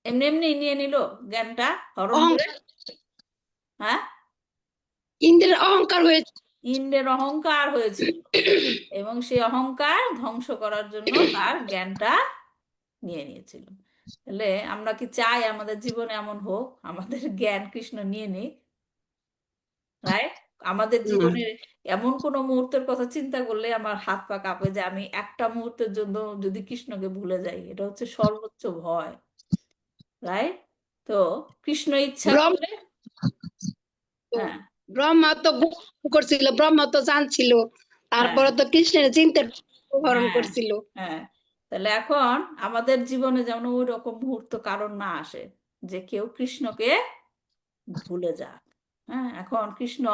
A: এমনি এমনি নিয়ে নিল জ্ঞানটা হরণ করে? হ্যাঁ,
C: ইন্দ্রের অহংকার হয়েছে।
A: ইন্দ্রের অহংকার হয়েছিল এবং সেই অহংকার ধ্বংস করার জন্য তার জ্ঞানটা নিয়ে নিয়েছিল। তাহলে আমরা কি চাই আমাদের জীবনে এমন হোক, আমাদের জ্ঞান কৃষ্ণ নিয়ে নিক? রাইট? আমাদের জীবনের এমন কোনো মুহূর্তের কথা চিন্তা করলে আমার হাত পা কাঁপে, যে আমি একটা মুহূর্তের জন্য যদি কৃষ্ণকে ভুলে যাই, এটা হচ্ছে সর্বোচ্চ ভয়। রাইট? তো কৃষ্ণ ইচ্ছা
C: ব্রহ্ম
A: করলে, হ্যাঁ
C: ব্রহ্মা তো করছিল, ব্রহ্মা তো জানছিল, তারপরে তো কৃষ্ণের চিন্তা হরণ
A: হ্যাঁ
C: করছিল।
A: হ্যাঁ তাহলে এখন আমাদের জীবনে যেন ওই রকম মুহূর্ত কারণ না আসে যে কেউ কৃষ্ণকে ভুলে যাক। হ্যাঁ, এখন কৃষ্ণ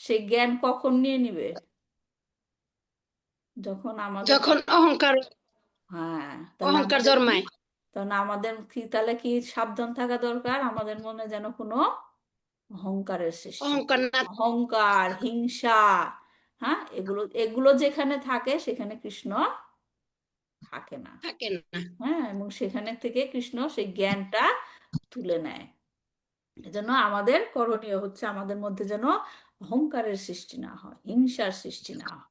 A: সেই জ্ঞান কখন নিয়ে নিবে? যখন আমাদের
C: যখন অহংকার
A: হ্যাঁ, তাহলে
C: অহংকার
A: আমাদের
C: জন্মায়।
A: আমাদের কি তাহলে কি সাবধান থাকা দরকার, আমাদের মনে যেন কোনো অহংকারের সৃষ্টি,
C: অহংকার না
A: অহংকার, হিংসা, হ্যাঁ, এগুলো এগুলো যেখানে থাকে সেখানে কৃষ্ণ থাকে না।
C: থাকে না।
A: হ্যাঁ, এবং সেখানে থেকে কৃষ্ণ সেই জ্ঞানটা তুলে নেয়। এজন্য আমাদের করণীয় হচ্ছে আমাদের মধ্যে যেন অহংকারের সৃষ্টি না হয়, হিংসার সৃষ্টি না হয়।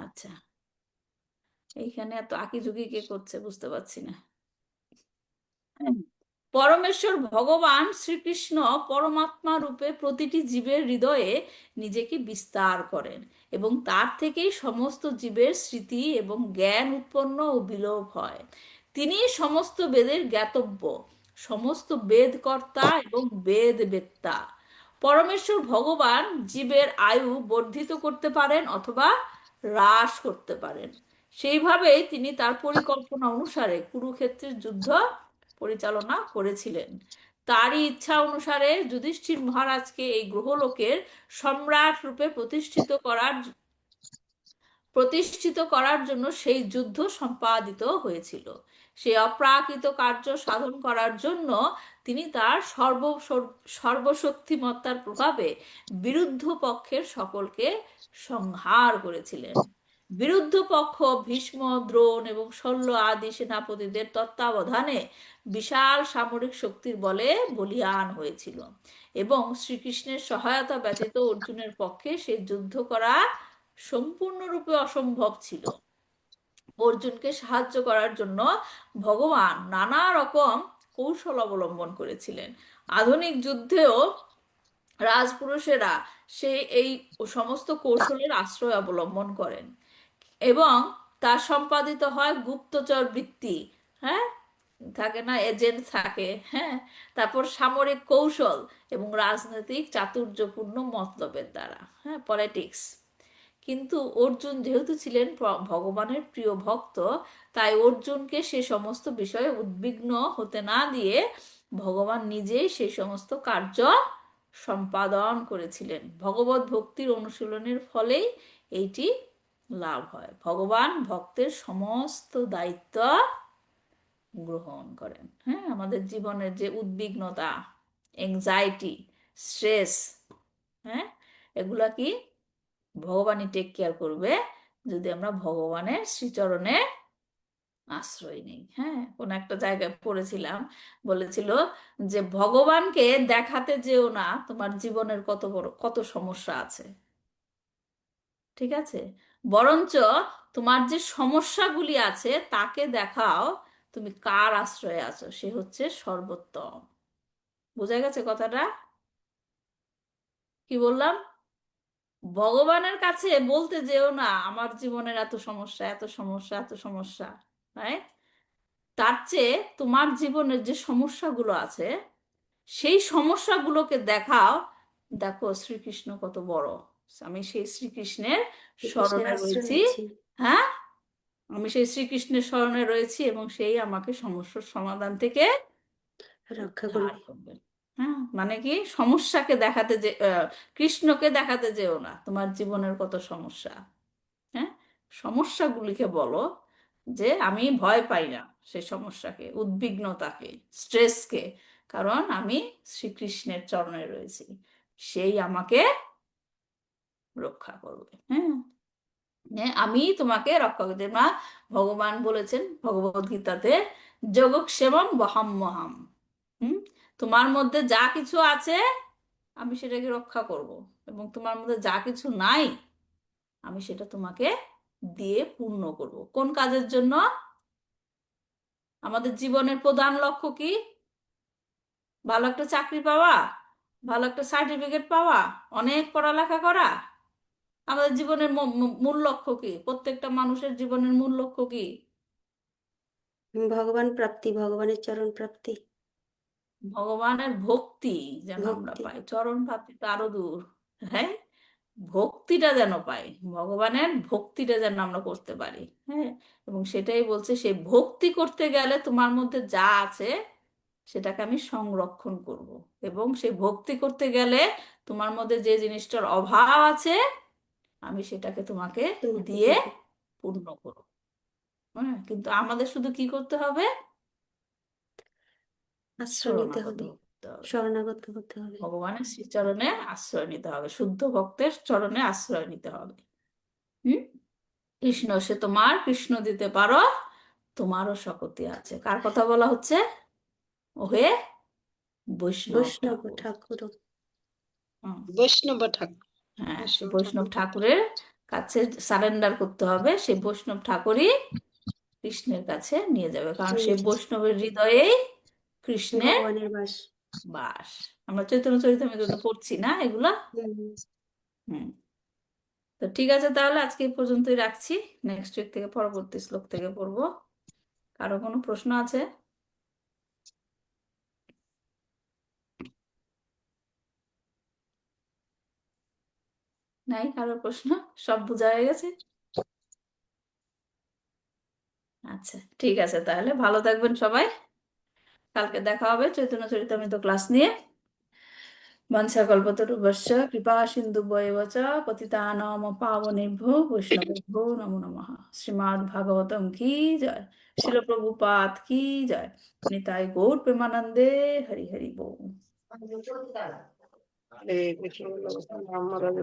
A: আচ্ছা, এইখানে এত আঁকিঝুঁকি কে করছে বুঝতে পারছি না। পরমেশ্বর ভগবান শ্রীকৃষ্ণ পরমাত্মা রূপে প্রতিটি জীবের হৃদয়ে নিজেকে বিস্তার করেন এবং তার থেকেই সমস্ত জীবের স্মৃতি এবং জ্ঞান উৎপন্ন ও বিলোপ হয়। তিনি সমস্ত বেদের জ্ঞাতব্য, সমস্ত বেদকর্তা এবং বেদ বেত্তা। পরমেশ্বর ভগবান জীবের আয়ু বর্ধিত করতে পারেন অথবা হ্রাস করতে পারেন। সেইভাবেই তিনি তার পরিকল্পনা অনুসারে কুরুক্ষেত্রের যুদ্ধ পরিচালনা করেছিলেন। তারই ইচ্ছা অনুসারে যুধিষ্ঠির মহারাজকে এই গ্রহলোকের সম্রাট রূপে প্রতিষ্ঠিত করার জন্য সেই যুদ্ধ সম্পাদিত হয়েছিল। সেই অপ্রাকৃত কার্য সাধন করার জন্য তিনি তার সর্বশক্তিমত্তার প্রভাবে বিরুদ্ধ পক্ষের সকলকে সংহার করেছিলেন। বিরুদ্ধ পক্ষ ভীষ্ম, দ্রোণ এবং শল্য আদি সেনাপতিদের তত্ত্বাবধানে বিশাল সামরিক শক্তির বলে বলীয়ান হয়েছিল এবং শ্রীকৃষ্ণের সহায়তা ব্যতীত অর্জুনের পক্ষে সেই যুদ্ধ করা সম্পূর্ণরূপে অসম্ভব ছিল। অর্জুনকে সাহায্য করার জন্য ভগবান নানা রকম কৌশল অবলম্বন করেছিলেন। আধুনিক যুদ্ধেও রাজপুরুষেরা এই সমস্ত কৌশলের আশ্রয় অবলম্বন করেন এবং তা সম্পাদিত হয় গুপ্তচর বৃত্তি, হ্যাঁ, থাকে না, এজেন্ট থাকে, হ্যাঁ, তারপর সামরিক কৌশল এবং রাজনৈতিক চাতুর্যপূর্ণ মতলবের দ্বারা, হ্যাঁ, পলিটিক্স। কিন্তু অর্জুন যেহেতু ছিলেন ভগবানের প্রিয় ভক্ত, তাই অর্জুনকে সে সমস্ত বিষয়ে উদ্বিগ্ন হতে না দিয়ে ভগবান নিজেই সেই সমস্ত কার্য সম্পাদন করেছিলেন। ভগবত ভক্তির অনুশীলনের ফলেই এইটি লাভ হয়। ভগবান ভক্তের সমস্ত দায়িত্ব গ্রহণ করেন। হ্যাঁ, আমাদের জীবনের যে উদ্বিগ্নতা, এংজাইটি, স্ট্রেস, হ্যাঁ, এগুলা কি ভগবানই টেক কেয়ার করবে যদি আমরা ভগবানের শ্রীচরণে আশ্রয় নেই। হ্যাঁ, কোন একটা জায়গায় পড়েছিলাম, বলেছিল যে ভগবানকে দেখাতে যেও না তোমার জীবনের কত সমস্যা আছে, ঠিক আছে, বরঞ্চ তোমার যে সমস্যাগুলি আছে তাকে দেখাও তুমি কার আশ্রয়ে আছো, সে হচ্ছে সর্বোত্তম। বোঝা গেছে কথাটা? কি বললাম? ভগবানের কাছে বলতে যেও না আমার জীবনের এত সমস্যা, এত সমস্যা, এত সমস্যা, রাইট? তার চেয়ে তোমার জীবনের যে সমস্যাগুলো আছে সেই সমস্যাগুলোকে দেখাও, দেখো শ্রীকৃষ্ণ কত বড়, আমি সেই শ্রীকৃষ্ণের
B: শ্রীকৃষ্ণের
A: শরণে
B: আশ্রয়
A: রয়েছি।
B: আছি।
A: হ্যাঁ, আমি সেই শ্রীকৃষ্ণের শরণে রয়েছি এবং সেই আমাকে সমস্যার সমাধান থেকে
B: রক্ষা
A: উদ্ধার
B: করবে।
A: করবেন। হ্যাঁ, মানে কি, সমস্যাকে দেখাতে যে কৃষ্ণকে দেখাতে যেও না তোমার জীবনের কত সমস্যা। হ্যাঁ, সমস্যাগুলিকে বলো যে আমি ভয় পাই না সেই সমস্যাকে, উদ্বিগ্নতাকে, স্ট্রেসকে, কারণ আমি শ্রীকৃষ্ণের চরণে রয়েছি, সেই আমাকে রক্ষা করবে। হ্যাঁ, আমি তোমাকে রক্ষা করতে, না, ভগবান বলেছেন ভগবদ গীতাতে, যোগক্ষেমম বহাম্যহম। তোমার মধ্যে যা কিছু আছে আমি সেটাকে রক্ষা করব এবং তোমার মধ্যে যা কিছু নাই আমি সেটা তোমাকে দিয়ে পূর্ণ করব। কোন কাজের জন্য? আমাদের জীবনের প্রধান লক্ষ্য কি? ভালো একটা চাকরি পাওয়া, ভালো একটা সার্টিফিকেট পাওয়া, অনেক পড়ালেখা করা। আমাদের জীবনের মূল লক্ষ্য কি? প্রত্যেকটা মানুষের জীবনের মূল লক্ষ্য কি?
B: ভগবান প্রাপ্তি, ভগবানের চরণ প্রাপ্তি,
A: ভগবানের ভক্তি যেন আমরা
B: ভক্তি।
A: পাই। চরণ প্রাপ্তি তো আরো দূর, হ্যাঁ, ভক্তিটা যেন পাই, ভগবানের ভক্তিটা যেন আমরা করতে পারি। হ্যাঁ, এবং সেটাই বলছে, সেই ভক্তি করতে গেলে তোমার মধ্যে যা আছে সেটাকে আমি সংরক্ষণ করব এবং সেই ভক্তি করতে গেলে তোমার মধ্যে যে জিনিসটার অভাব আছে আমি সেটাকে তোমাকে
B: তোমাকে
A: দিয়ে
B: দেব।
A: পূর্ণ করব। হ্যাঁ, কিন্তু আমাদের শুধু কি করতে হবে?
B: আশ্রয় নিতে
A: শরণাগত
B: হবে,
A: হতে হবে,
B: শরণাগত হতে হবে।
A: ভগবানের শ্রীচরণে আশ্রয় নিতে হবে, শুদ্ধ ভক্তের চরণে আশ্রয় নিতে হবে। হুম, কৃষ্ণ সে তোমার, কৃষ্ণ দিতে পারো, তোমারও শক্তি আছে। কার কথা বলা হচ্ছে? ওহে বৈষ্ণব
B: বৈষ্ণব
A: ঠাকুর।
B: ঠাকুর।
A: হুম,
C: বৈষ্ণব ঠাকুর।
A: হ্যাঁ, সে
C: বৈষ্ণব
A: বৈষ্ণব
C: ঠাকুর।
A: ঠাকুরের কাছে সারেন্ডার করতে হবে। সেই বৈষ্ণব ঠাকুরই কৃষ্ণের কাছে নিয়ে যাবে, কারণ সেই বৈষ্ণবের হৃদয়েই কৃষ্ণের
B: ভগবানের বাস।
A: বাস। আমরা চৈতন্য চরিতামৃত তো পড়ছি না এগুলা।
B: হুম।
A: হুম। তো ঠিক আছে, তাহলে আজকে এই পর্যন্তই রাখছি। নেক্সট উইক থেকে পরবর্তী শ্লোক থেকে পড়বো। কারো কোনো প্রশ্ন আছে? নাই কারো প্রশ্ন? সব বোঝা হয়ে গেছে? আচ্ছা, ঠিক আছে, তাহলে ভালো থাকবেন সবাই। কালকে দেখা হবে চৈতন্য চরিতামৃত ক্লাস নিয়ে। वंशकल्पतरुभ्यश्च कृपा सिन्धुभ्येव च पतितानां पावनेभ्यो वैष्णवेभ्यो नमो नमः। श्रीमद् भागवतम की जय। शिल प्रभुपाद की जय। निताई गौर प्रेमानंदे। हरि हरि बोल।
C: হরে কৃষ্ণ রাম রাম